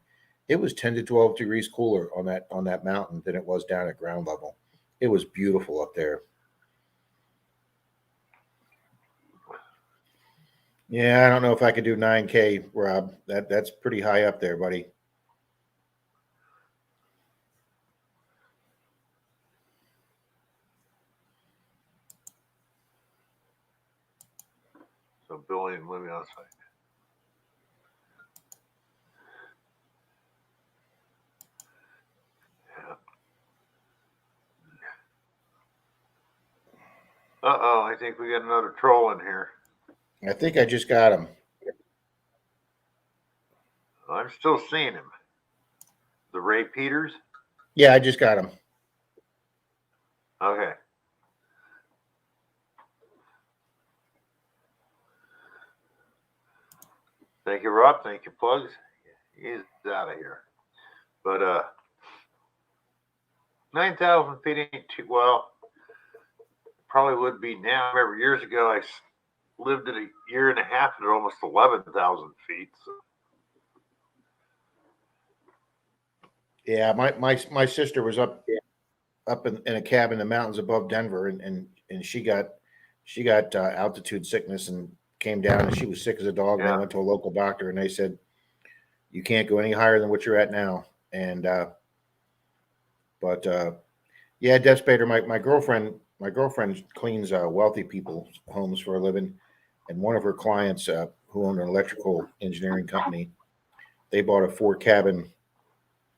it was 10 to 12 degrees cooler on that mountain than it was down at ground level. It was beautiful up there. Yeah, I don't know if I could do 9K, Rob. That's pretty high up there, buddy. So Billy and living outside. Yeah. Uh-oh, I think we got another troll in here. I think I just got him. I'm still seeing him. The Ray Peters? Yeah, I just got him. Okay. Thank you, Rob. Thank you, Plugs. He's out of here. But 9,000 feet ain't too well. Probably would be now. I remember years ago, I lived at a year and a half at almost 11,000 feet. So. Yeah, my sister was up in a cabin in the mountains above Denver, and she got altitude sickness and came down, and she was sick as a dog. Yeah. And they went to a local doctor, and they said, "You can't go any higher than what you're at now." And yeah, Death Spader, my girlfriend cleans wealthy people's homes for a living, and one of her clients who owned an electrical engineering company, they bought a 4-bedroom,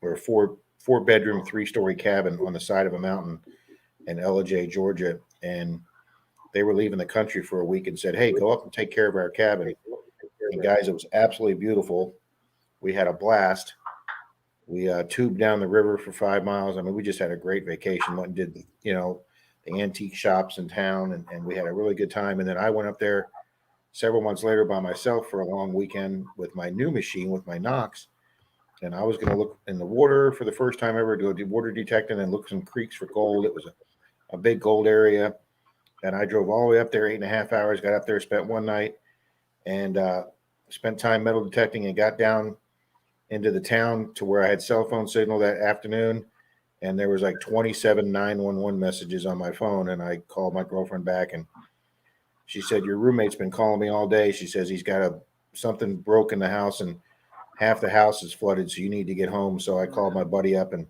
3-story cabin on the side of a mountain in Ellijay, Georgia, and they were leaving the country for a week and said, "Hey, go up and take care of our cabin." And guys, it was absolutely beautiful. We had a blast. We tubed down the river for 5 miles. I mean, we just had a great vacation. Went and did the antique shops in town, and we had a really good time. And then I went up there several months later by myself for a long weekend with my new machine, with my Knox. And I was going to look in the water for the first time ever, to do water detecting and look some creeks for gold. It was a big gold area. And I drove all the way up there, 8.5 hours, got up there, spent one night, and spent time metal detecting, and got down into the town to where I had cell phone signal that afternoon. And there was like 27 911 messages on my phone. And I called my girlfriend back, and she said, "Your roommate's been calling me all day." She says he's got something broke in the house, and half the house is flooded, so you need to get home. So I called my buddy up, and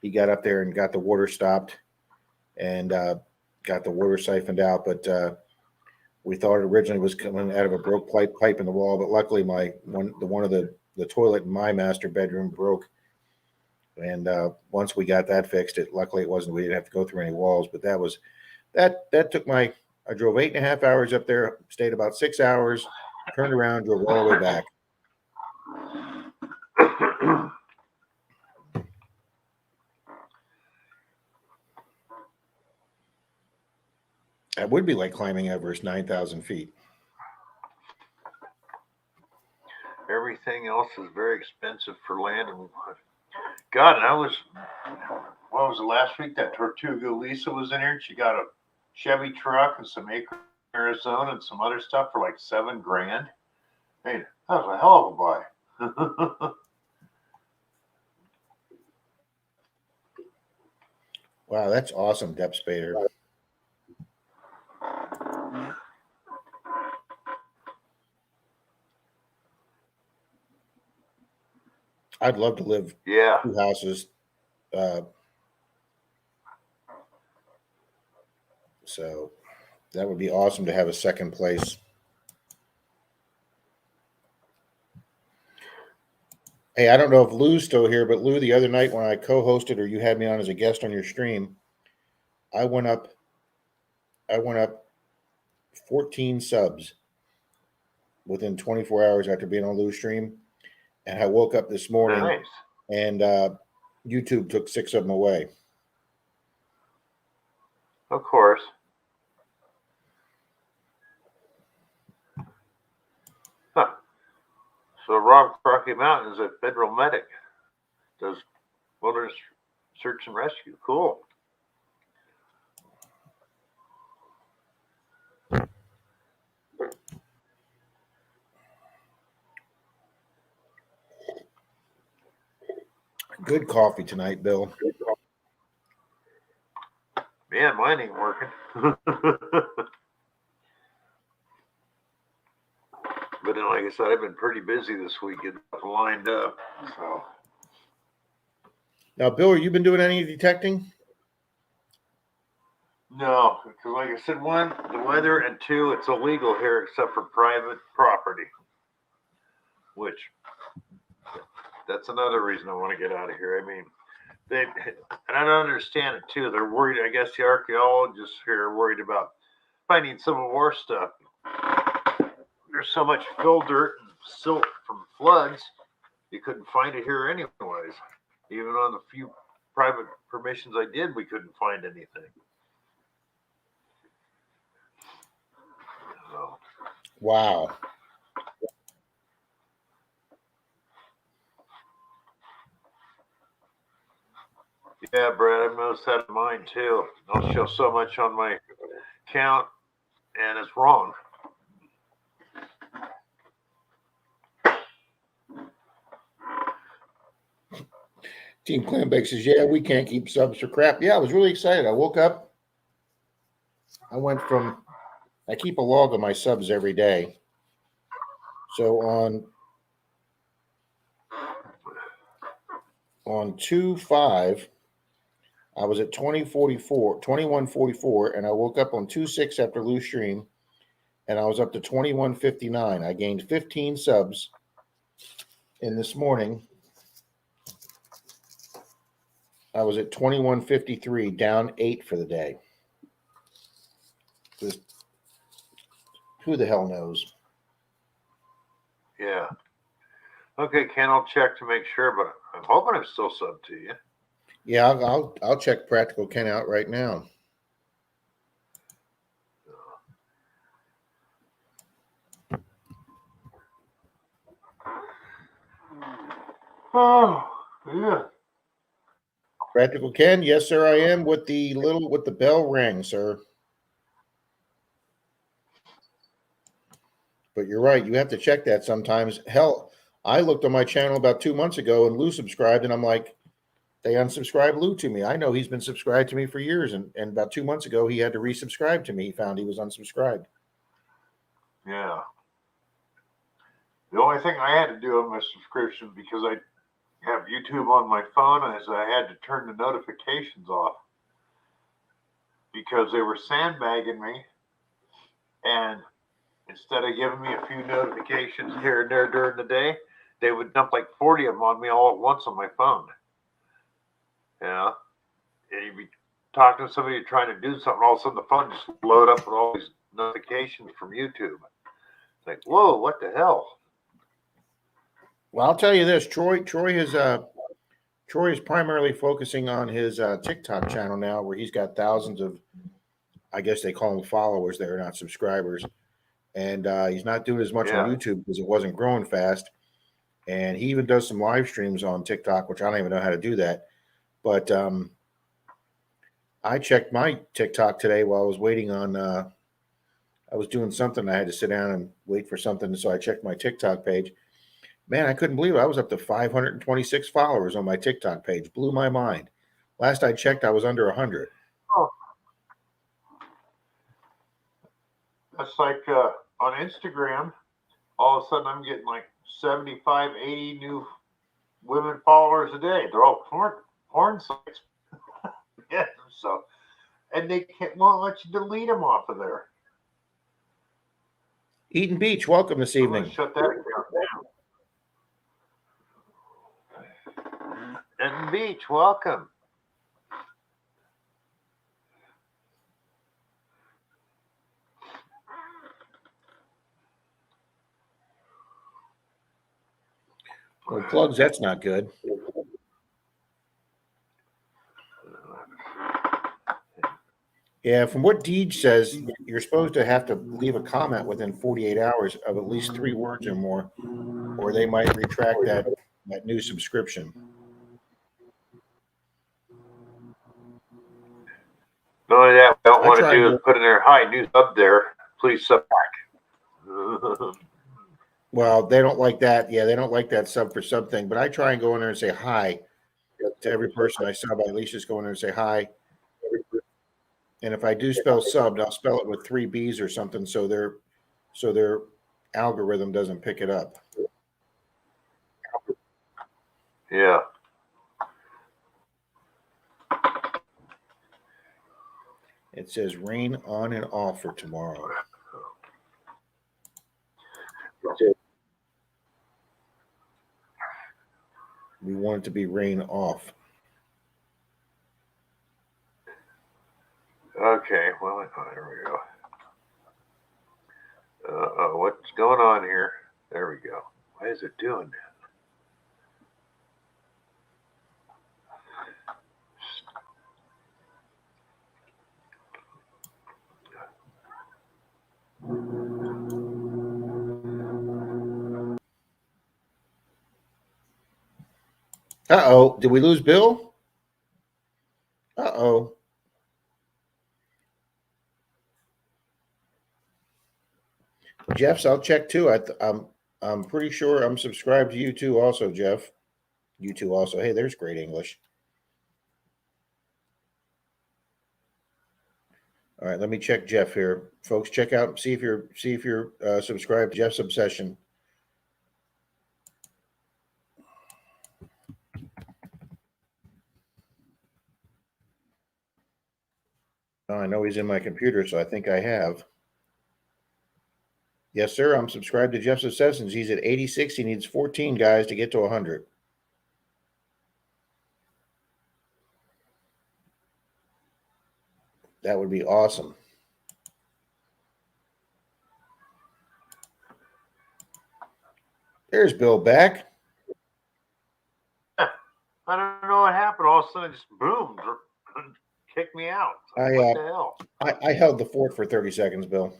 he got up there and got the water stopped and got the water siphoned out. But We thought it originally was coming out of a broke pipe in the wall, but luckily one of the toilet in my master bedroom broke. And once we got that fixed, luckily it wasn't. We didn't have to go through any walls. But that took I drove 8.5 hours up there, stayed about 6 hours, turned around, drove all the way back. That would be like climbing Everest, 9,000 feet. Everything else is very expensive for land. And God, and what was it last week? That Tortuga Lisa was in here, and she got a Chevy truck and some acre in Arizona and some other stuff for like $7,000. Hey, that was a hell of a buy. Wow, that's awesome, Dep Spader. I'd love to live 2 houses. So that would be awesome to have a second place. Hey, I don't know if Lou's still here, but Lou, the other night when I co-hosted or you had me on as a guest on your stream, I went up 14 subs within 24 hours after being on Lou's stream. And I woke up this morning and YouTube took 6 of them away. Of course. Huh. So Rob Rocky Mountain is a federal medic. Does wilderness search and rescue. Cool. Good coffee tonight, Bill. Man, mine ain't working. But then, like I said, I've been pretty busy this week, getting lined up. So. Now, Bill, have you been doing any detecting? No, because like I said, 1, the weather, and 2, it's illegal here except for private property. Which, that's another reason I want to get out of here. I mean, and I don't understand it too. They're worried. I guess the archaeologists here are worried about finding Civil War stuff. There's so much fill dirt and silt from floods, you couldn't find it here anyways. Even on the few private permissions I did, we couldn't find anything. So. Wow. Yeah, Brad, I've noticed that in mine too. I'll show so much on my account, and it's wrong. Team Clambake says, yeah, we can't keep subs for crap. Yeah, I was really excited. I woke up. I keep a log of my subs every day. So on 2/5, I was at 2144, and I woke up on 2/6 after Lou's stream, and I was up to 2159. I gained 15 subs in this morning. I was at 2153, down 8 for the day. Just who the hell knows? Yeah. Okay, Ken, I'll check to make sure, but I'm hoping I'm still sub to you. Yeah, I'll check Practical Ken out right now. Oh, yeah. Practical Ken, yes, sir, I am with the bell ring, sir. But you're right, you have to check that sometimes. Hell, I looked on my channel about 2 months ago and Lou subscribed, and I'm like, they unsubscribed Lou to me. I know he's been subscribed to me for years, and about 2 months ago he had to resubscribe to me. He found he was unsubscribed. Yeah. The only thing I had to do on my subscription, because I have YouTube on my phone, is I had to turn the notifications off because they were sandbagging me, and instead of giving me a few notifications here and there during the day, they would dump like 40 of them on me all at once on my phone. Yeah. And you'd be talking to somebody trying to do something, all of a sudden the phone just load up with all these notifications from YouTube. It's like, whoa, what the hell? Well, I'll tell you this, Troy is primarily focusing on his TikTok channel now, where he's got thousands of, I guess they call them followers. They're not subscribers, and he's not doing as much on YouTube because it wasn't growing fast. And he even does some live streams on TikTok, which I don't even know how to do that. But I checked my TikTok today while I was waiting on. I was doing something. I had to sit down and wait for something, so I checked my TikTok page. Man, I couldn't believe it. I was up to 526 followers on my TikTok page. Blew my mind. Last I checked, I was under 100. Oh. That's like on Instagram, all of a sudden I'm getting like 75, 80 new women followers a day. They're all porn sites. Yeah, so, and they won't let you delete them off of there. Eden Beach, welcome this evening. Shut that account down. Eden Beach, welcome. Well, plugs, that's not good. Yeah, from what Deej says, you're supposed to have to leave a comment within 48 hours of at least 3 words or more, or they might retract that new subscription. The only that I don't want to do is put in there, hi, new sub there, please sub back. Well, they don't like that. Yeah, they don't like that sub for sub thing. But I try and go in there and say hi to every person I sub. I at least just go in there and say hi. And if I do spell subbed, I'll spell it with 3 B's or something, so their algorithm doesn't pick it up. Yeah. It says rain on and off for tomorrow. We want it to be rain off. Okay, well, there we go. What's going on here? There we go. Why is it doing that? Uh-oh. Did we lose Bill? Uh-oh. Jeff's, I'll check too. I'm pretty sure I'm subscribed to you too also, Jeff. You too also. Hey, there's great English. All right, let me check Jeff here. Folks, check out, see if you're subscribed to Jeff's Obsession. Oh, I know he's in my computer, so I think I have. Yes, sir. I'm subscribed to Jeff's Obsessions. He's at 86. He needs 14 guys to get to 100. That would be awesome. There's Bill back. I don't know what happened. All of a sudden, it just boomed. Kicked me out. What the hell? I held the fort for 30 seconds, Bill.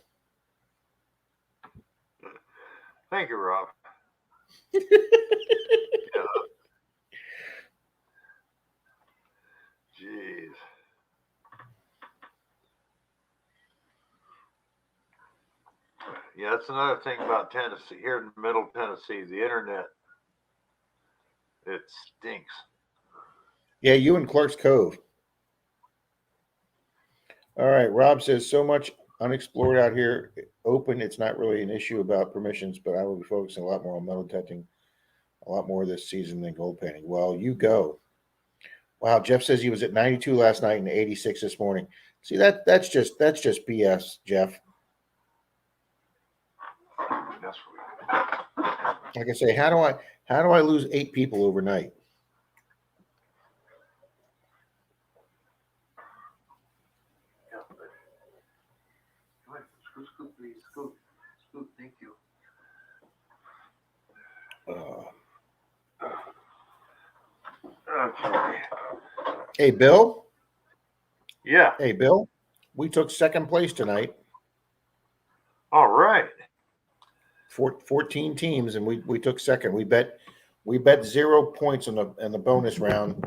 Thank you, Rob. Yeah. Jeez. Yeah, that's another thing about Tennessee. Here in Middle Tennessee, the internet, it stinks. Yeah, you in Clark's Cove. All right, Rob says so much unexplored out here. Open, it's not really an issue about permissions, but I will be focusing a lot more on metal detecting a lot more this season than gold painting. Well, you go. Wow, Jeff says he was at 92 last night and 86 this morning. See, that's just BS, Jeff. Like I say, how do I lose 8 people overnight? Scoop, thank you. Okay. Hey, Bill. Yeah. Hey, Bill. We took second place tonight. All right. 14 teams, and we took second. We bet 0 points in the bonus round.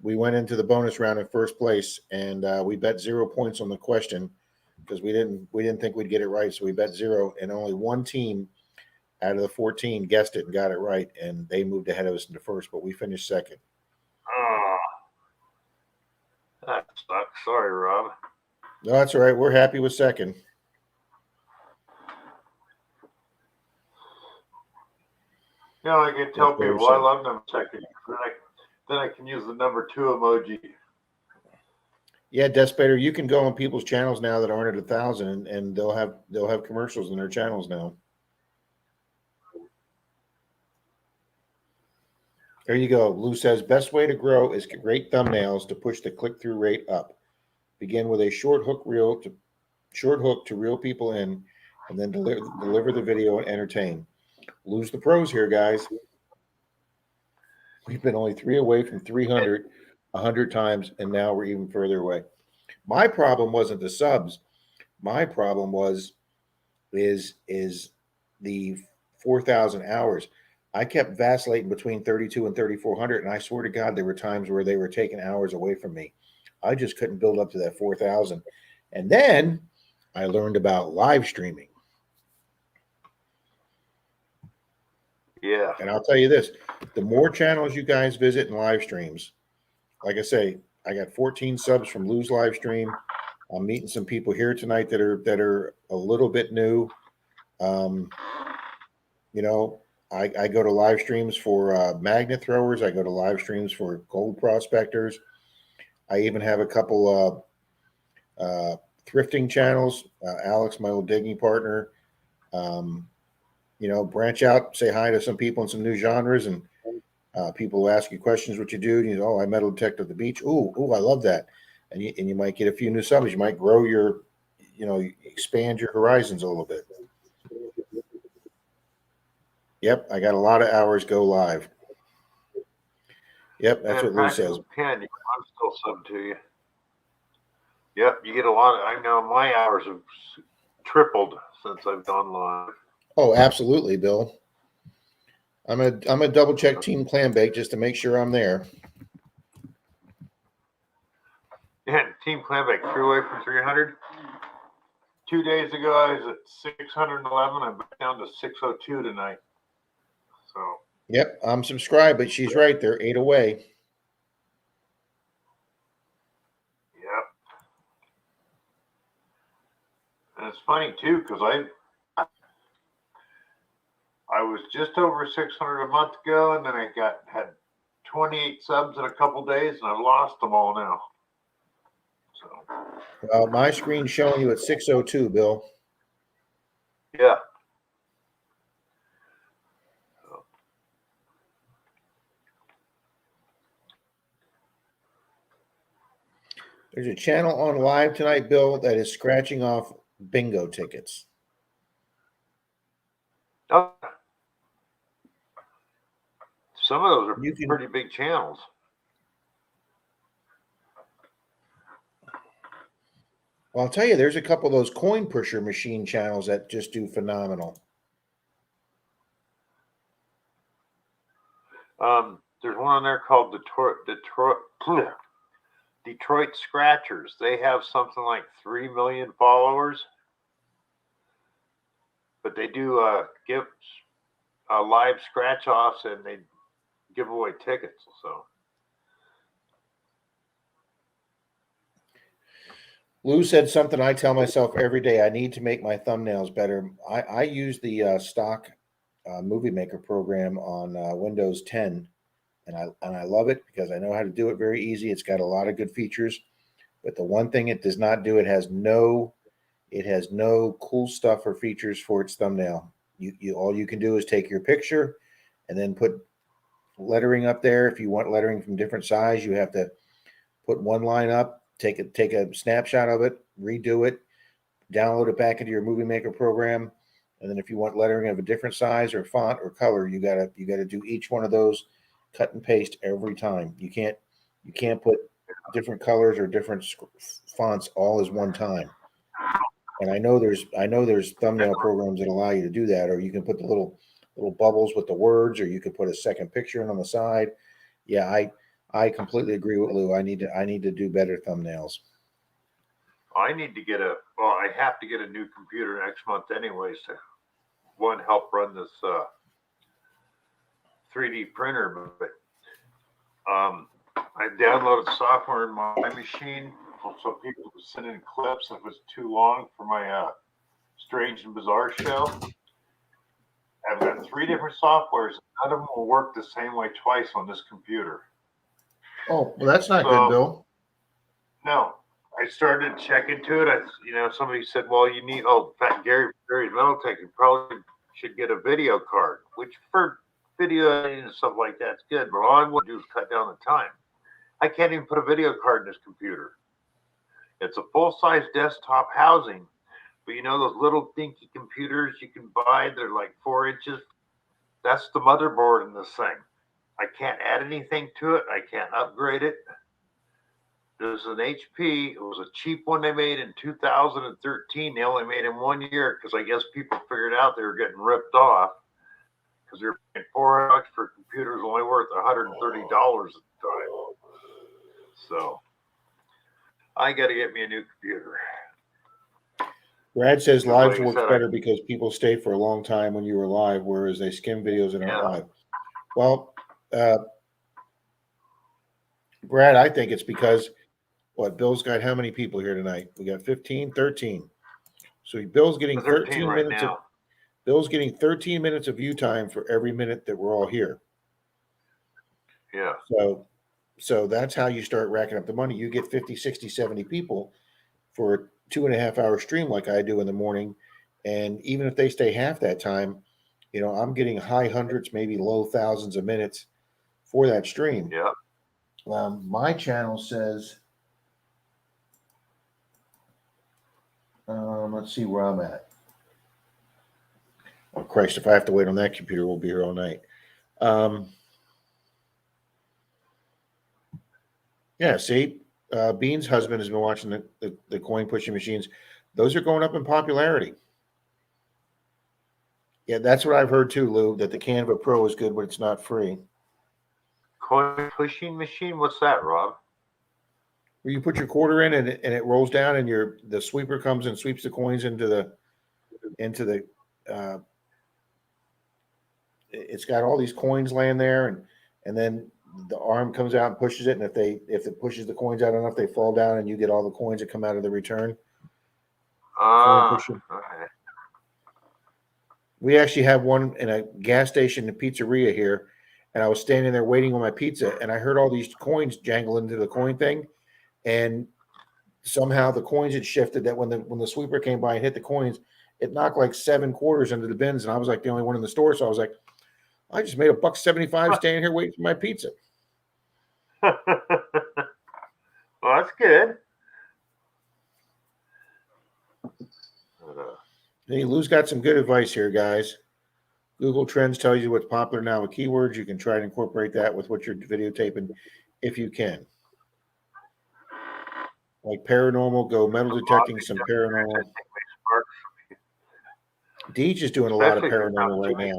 We went into the bonus round in first place, and we bet 0 points on the question because we didn't think we'd get it right. So we bet 0, and only one team out of the 14 guessed it and got it right, and they moved ahead of us in the first, but we finished second. Oh, that sucks. Sorry, Rob. No, that's all right. We're happy with second. Yeah, I can tell people I love them second. Then I can use the number 2 emoji. Yeah, Despater, you can go on people's channels now that aren't at 1,000, and they'll have commercials in their channels now. There you go. Lou says best way to grow is great thumbnails to push the click-through rate up. Begin with a short hook to reel people in, and then deliver the video and entertain. Lou's the pros here, guys. We've been only 3 away from 300 100 times, and now we're even further away. My problem wasn't the subs. My problem is the 4,000 hours. I kept vacillating between 32 and 3,400, and I swear to God, there were times where they were taking hours away from me. I just couldn't build up to that 4,000. And then I learned about live streaming. Yeah. And I'll tell you this, the more channels you guys visit in live streams, like I say, I got 14 subs from Lou's live stream. I'm meeting some people here tonight that are a little bit new. I go to live streams for magnet throwers. I go to live streams for gold prospectors. I even have a couple thrifting channels. Alex, my old digging partner, branch out, say hi to some people in some new genres, and people ask you questions, what you do. And you know, I metal detect at the beach. Ooh, I love that. And you might get a few new subs. You might grow expand your horizons a little bit. Yep, I got a lot of hours go live. Yep, that's what Lou says. I'm still sub to you. Yep, you get a lot of. I know my hours have tripled since I've gone live. Oh, absolutely, Bill. I'm a double check Team Clambake just to make sure I'm there. Yeah, Team Clambake, 3 away from 300. 2 days ago, I was at 611. I'm back down to 602 tonight. So. Yep, I'm subscribed, but she's right. They're 8 away. Yep. And it's funny too, because I was just over 600 a month ago, and then I had 28 subs in a couple days, and I've lost them all now. So. My screen's showing you at 602, Bill. Yeah. There's a channel on live tonight, Bill, that is scratching off bingo tickets. Oh. Some of those are pretty big channels. Well, I'll tell you, there's a couple of those coin pusher machine channels that just do phenomenal. There's one on there called Detroit Scratchers. They have something like 3 million followers, but they do give live scratch offs, and they give away tickets. So. Lou said something I tell myself every day. I need to make my thumbnails better. I use the stock Movie Maker program on Windows 10, and I love it because I know how to do it very easy. It's got a lot of good features, but the one thing it does not do, it has no cool stuff or features for its thumbnail. You all you can do is take your picture and then put lettering up there. If you want lettering from different size, you have to put one line up, take a snapshot of it, redo it, download it back into your Movie Maker program, and then if you want lettering of a different size or font or color, you gotta do each one of those, cut and paste every time. You can't put different colors or different fonts all as one time. And I know there's thumbnail programs that allow you to do that, or you can put the little bubbles with the words, or you could put a second picture in on the side. Yeah, I completely agree with Lou. I need to do better thumbnails. I need to get I have to get a new computer next month anyways to help run this 3D printer, but I downloaded software in my machine so people could send in clips if it was too long for my Strange and Bizarre show. I've got 3 different softwares. None of them will work the same way twice on this computer. Oh, well, that's not good, Bill. No, I started checking into it. Somebody said, well, you need, in fact, Gary's Metal Tech, you probably should get a video card, which for video and stuff like that's good, but all I want to do is cut down the time. I can't even put a video card in this computer. It's a full-size desktop housing, but those little dinky computers you can buy, they're like 4 inches. That's the motherboard in this thing. I can't add anything to it. I can't upgrade it. This is an HP. It was a cheap one they made in 2013. They only made in 1 year because I guess people figured out they were getting ripped off because they're paying $400 for computers only worth $130 at the time. So I got to get me a new computer. Brad says lives works better because people stay for a long time when you were live, whereas they skim videos and aren't live. Well, Brad, I think it's because Bill's got how many people here tonight? We got 15, 13. So Bill's getting 13 right minutes now. Bill's getting 13 minutes of view time for every minute that we're all here. Yeah. So that's how you start racking up the money. You get 50, 60, 70 people for a 2.5 hour stream like I do in the morning. And even if they stay half that time, I'm getting high hundreds, maybe low thousands of minutes for that stream. Yeah. My channel says, let's see where I'm at. Oh, Christ, if I have to wait on that computer, we'll be here all night. Yeah, see, Bean's husband has been watching the coin pushing machines. Those are going up in popularity. Yeah, that's what I've heard too, Lou, that the Canva Pro is good, but it's not free. Coin pushing machine? What's that, Rob? Where you put your quarter in and it rolls down and the sweeper comes and sweeps the coins into the it's got all these coins laying there and then the arm comes out and pushes it, and if it pushes the coins out enough, they fall down and you get all the coins that come out of the return. Okay. We actually have one in a gas station and pizzeria here, and I was standing there waiting on my pizza, and I heard all these coins jangle into the coin thing, and somehow the coins had shifted that when the sweeper came by and hit the coins, it knocked like 7 quarters into the bins, and I was like the only one in the store, so I was like, I just made $1.75 standing here waiting for my pizza. Well, that's good. Hey, Lou's got some good advice here, guys. Google Trends tells you what's popular now with keywords. You can try to incorporate that with what you're videotaping if you can. Like paranormal, go metal detecting, some paranormal. Deej is doing a lot of paranormal right now.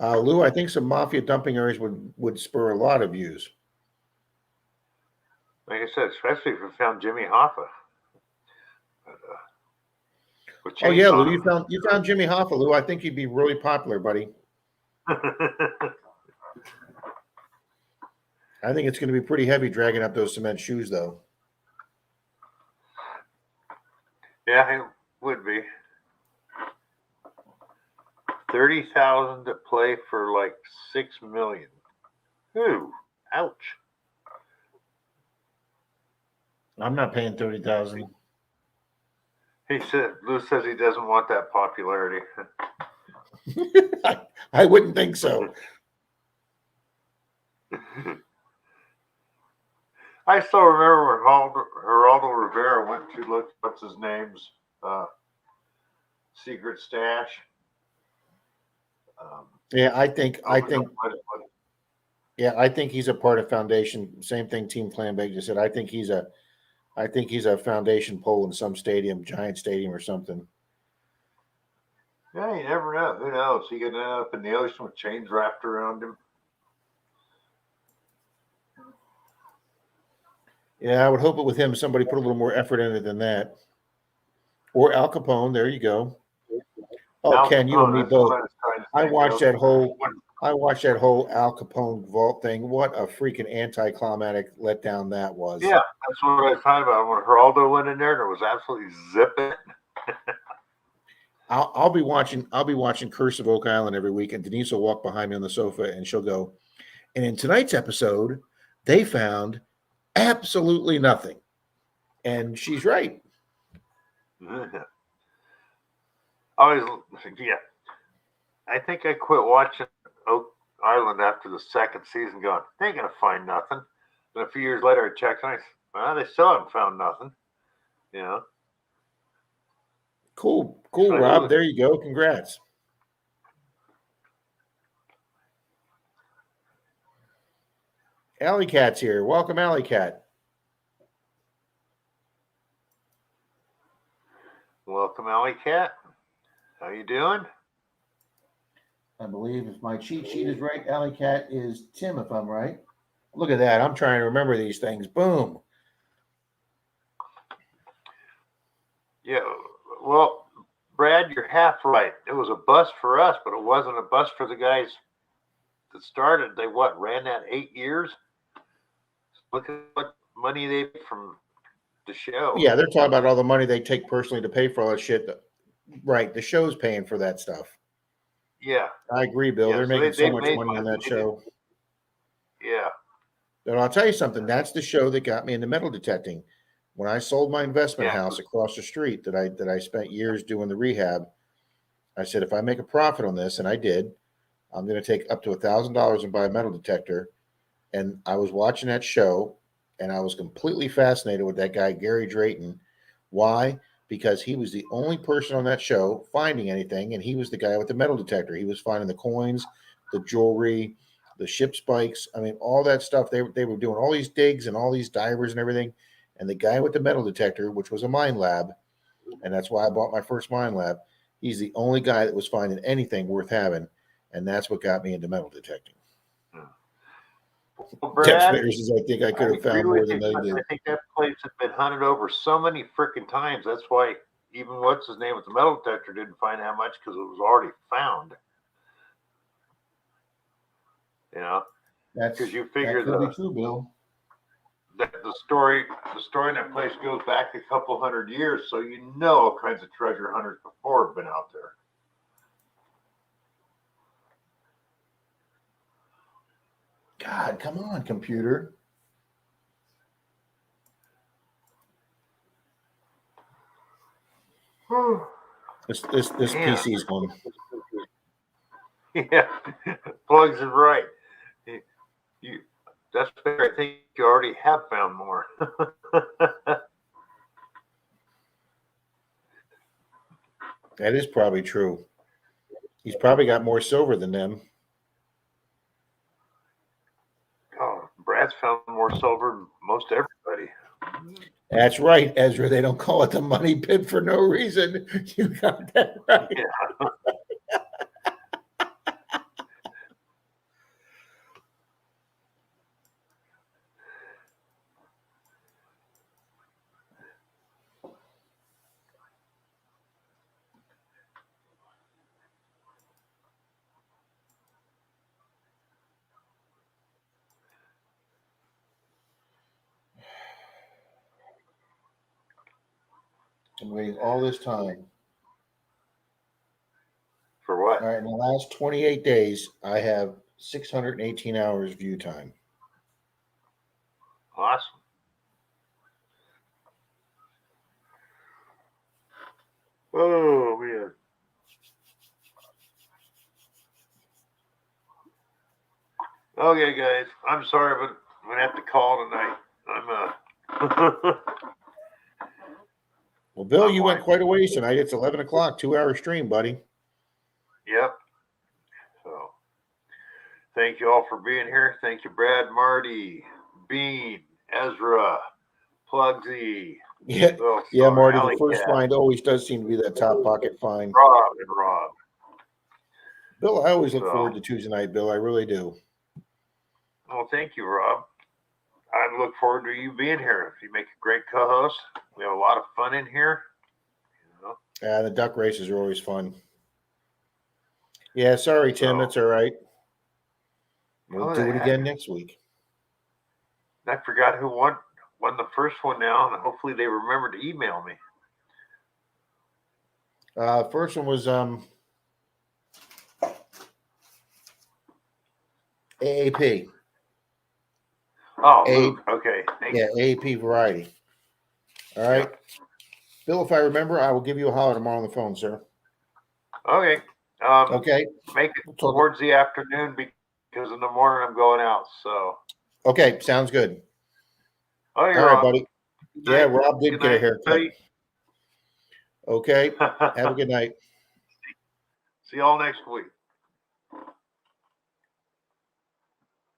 Lou, I think some mafia dumping areas would spur a lot of views. Like I said, especially if we found Jimmy Hoffa. Oh yeah, Lou, you found Jimmy Hoffa, Lou. I think he'd be really popular, buddy. I think it's going to be pretty heavy dragging up those cement shoes, though. Yeah, it would be. 30,000 to play for like 6 million. Ooh, ouch. I'm not paying 30,000. Lou says he doesn't want that popularity. I wouldn't think so. I still remember when Geraldo Rivera went to look what's his name's secret stash. Yeah, I think he's a part of Foundation. Same thing Team Clambake just said. I think he's a Foundation pole in some stadium, giant stadium or something. Yeah, you never know. Who knows? He could end up in the ocean with chains wrapped around him. Yeah, I would hope it with him. Somebody put a little more effort in it than that. Or Al Capone. There you go. Oh, Al Ken, Capone, you and me both. I watched that whole Al Capone vault thing. What a freaking anticlimactic letdown that was. Yeah, that's what I was talking about. When Geraldo went in there, and it was absolutely zipping. I'll be watching Curse of Oak Island every week, and Denise will walk behind me on the sofa, and she'll go, and in tonight's episode, they found absolutely nothing, and she's right. Always, yeah. I think I quit watching Oak Island after the second season, going, they ain't gonna find nothing. And a few years later, I checked, and I said, well, they still haven't found nothing. You know. Cool, Rob. There you go. Congrats. Alley Cat's here. Welcome, Alley Cat. Welcome, Alley Cat. How you doing? I believe if my cheat sheet is right, Alley Cat is Tim, if I'm right. Look at that. I'm trying to remember these things. Boom. Yeah. Well, Brad, you're half right. It was a bust for us, but it wasn't a bust for the guys that started. They ran that 8 years? Look at what money they made from the show. Yeah, they're talking about all the money they take personally to pay for all that shit. Right. The show's paying for that stuff. Yeah. I agree, Bill. Yeah, they're making so much money on that show. Yeah. And I'll tell you something. That's the show that got me into metal detecting. When I sold my investment house across the street that I spent years doing the rehab, I said, if I make a profit on this, and I did, I'm going to take up to $1,000 and buy a metal detector. And I was watching that show, and I was completely fascinated with that guy, Gary Drayton. Why? Because he was the only person on that show finding anything, and he was the guy with the metal detector. He was finding the coins, the jewelry, the ship spikes. I mean, all that stuff. They were doing all these digs and all these divers and everything. And the guy with the metal detector, which was a mine lab, and that's why I bought my first mine lab, he's the only guy that was finding anything worth having, and that's what got me into metal detecting. Well, Brad, I think I could have found more than they did. I think that place had been hunted over so many freaking times. That's why even what's his name with the metal detector didn't find that much, because it was already found. You know, because you figure that could be true, Bill. The story in that place goes back a couple hundred years, so you know all kinds of treasure hunters before have been out there. God, come on, computer. This PC is going. Yeah, Plugs is right. That's fair. I think you already have found more. That is probably true. He's probably got more silver than them. Oh, Brad's found more silver than most everybody. That's right, Ezra. They don't call it the money pit for no reason. You got that right. Yeah. I'm waiting all this time. For what? All right, in the last 28 days, I have 618 hours view time. Awesome. Oh man. Okay, guys. I'm sorry, but I'm gonna have to call tonight. I'm Well, Bill, you went quite a ways tonight. It's 11 o'clock, 2-hour stream, buddy. Yep. So thank you all for being here. Thank you, Brad, Marty, Bean, Ezra, Plugsy. Yeah, Well, yeah, Marty. Alley The first Cat, find always does seem to be that top pocket find. Rob. Bill, I always look forward to Tuesday night, Bill. I really do. Well, thank you, Rob. I look forward to you being here. You make a great co-host. We have a lot of fun in here. You know? Yeah, the duck races are always fun. Yeah, sorry, Tim. That's all right. We'll do it again next week. I forgot who won the first one now, and hopefully they remember to email me. First one was AAP. Oh, Luke. Okay. Thank you. AAP variety. All right. Yep. Bill, if I remember, I will give you a holler tomorrow on the phone, sir. Okay. Okay. Make it towards the afternoon because in the morning I'm going out. So. Okay. Sounds good. Oh, you're all right, Rob. buddy. Yeah, Rob did get a haircut. Okay. Have a good night. See y'all next week.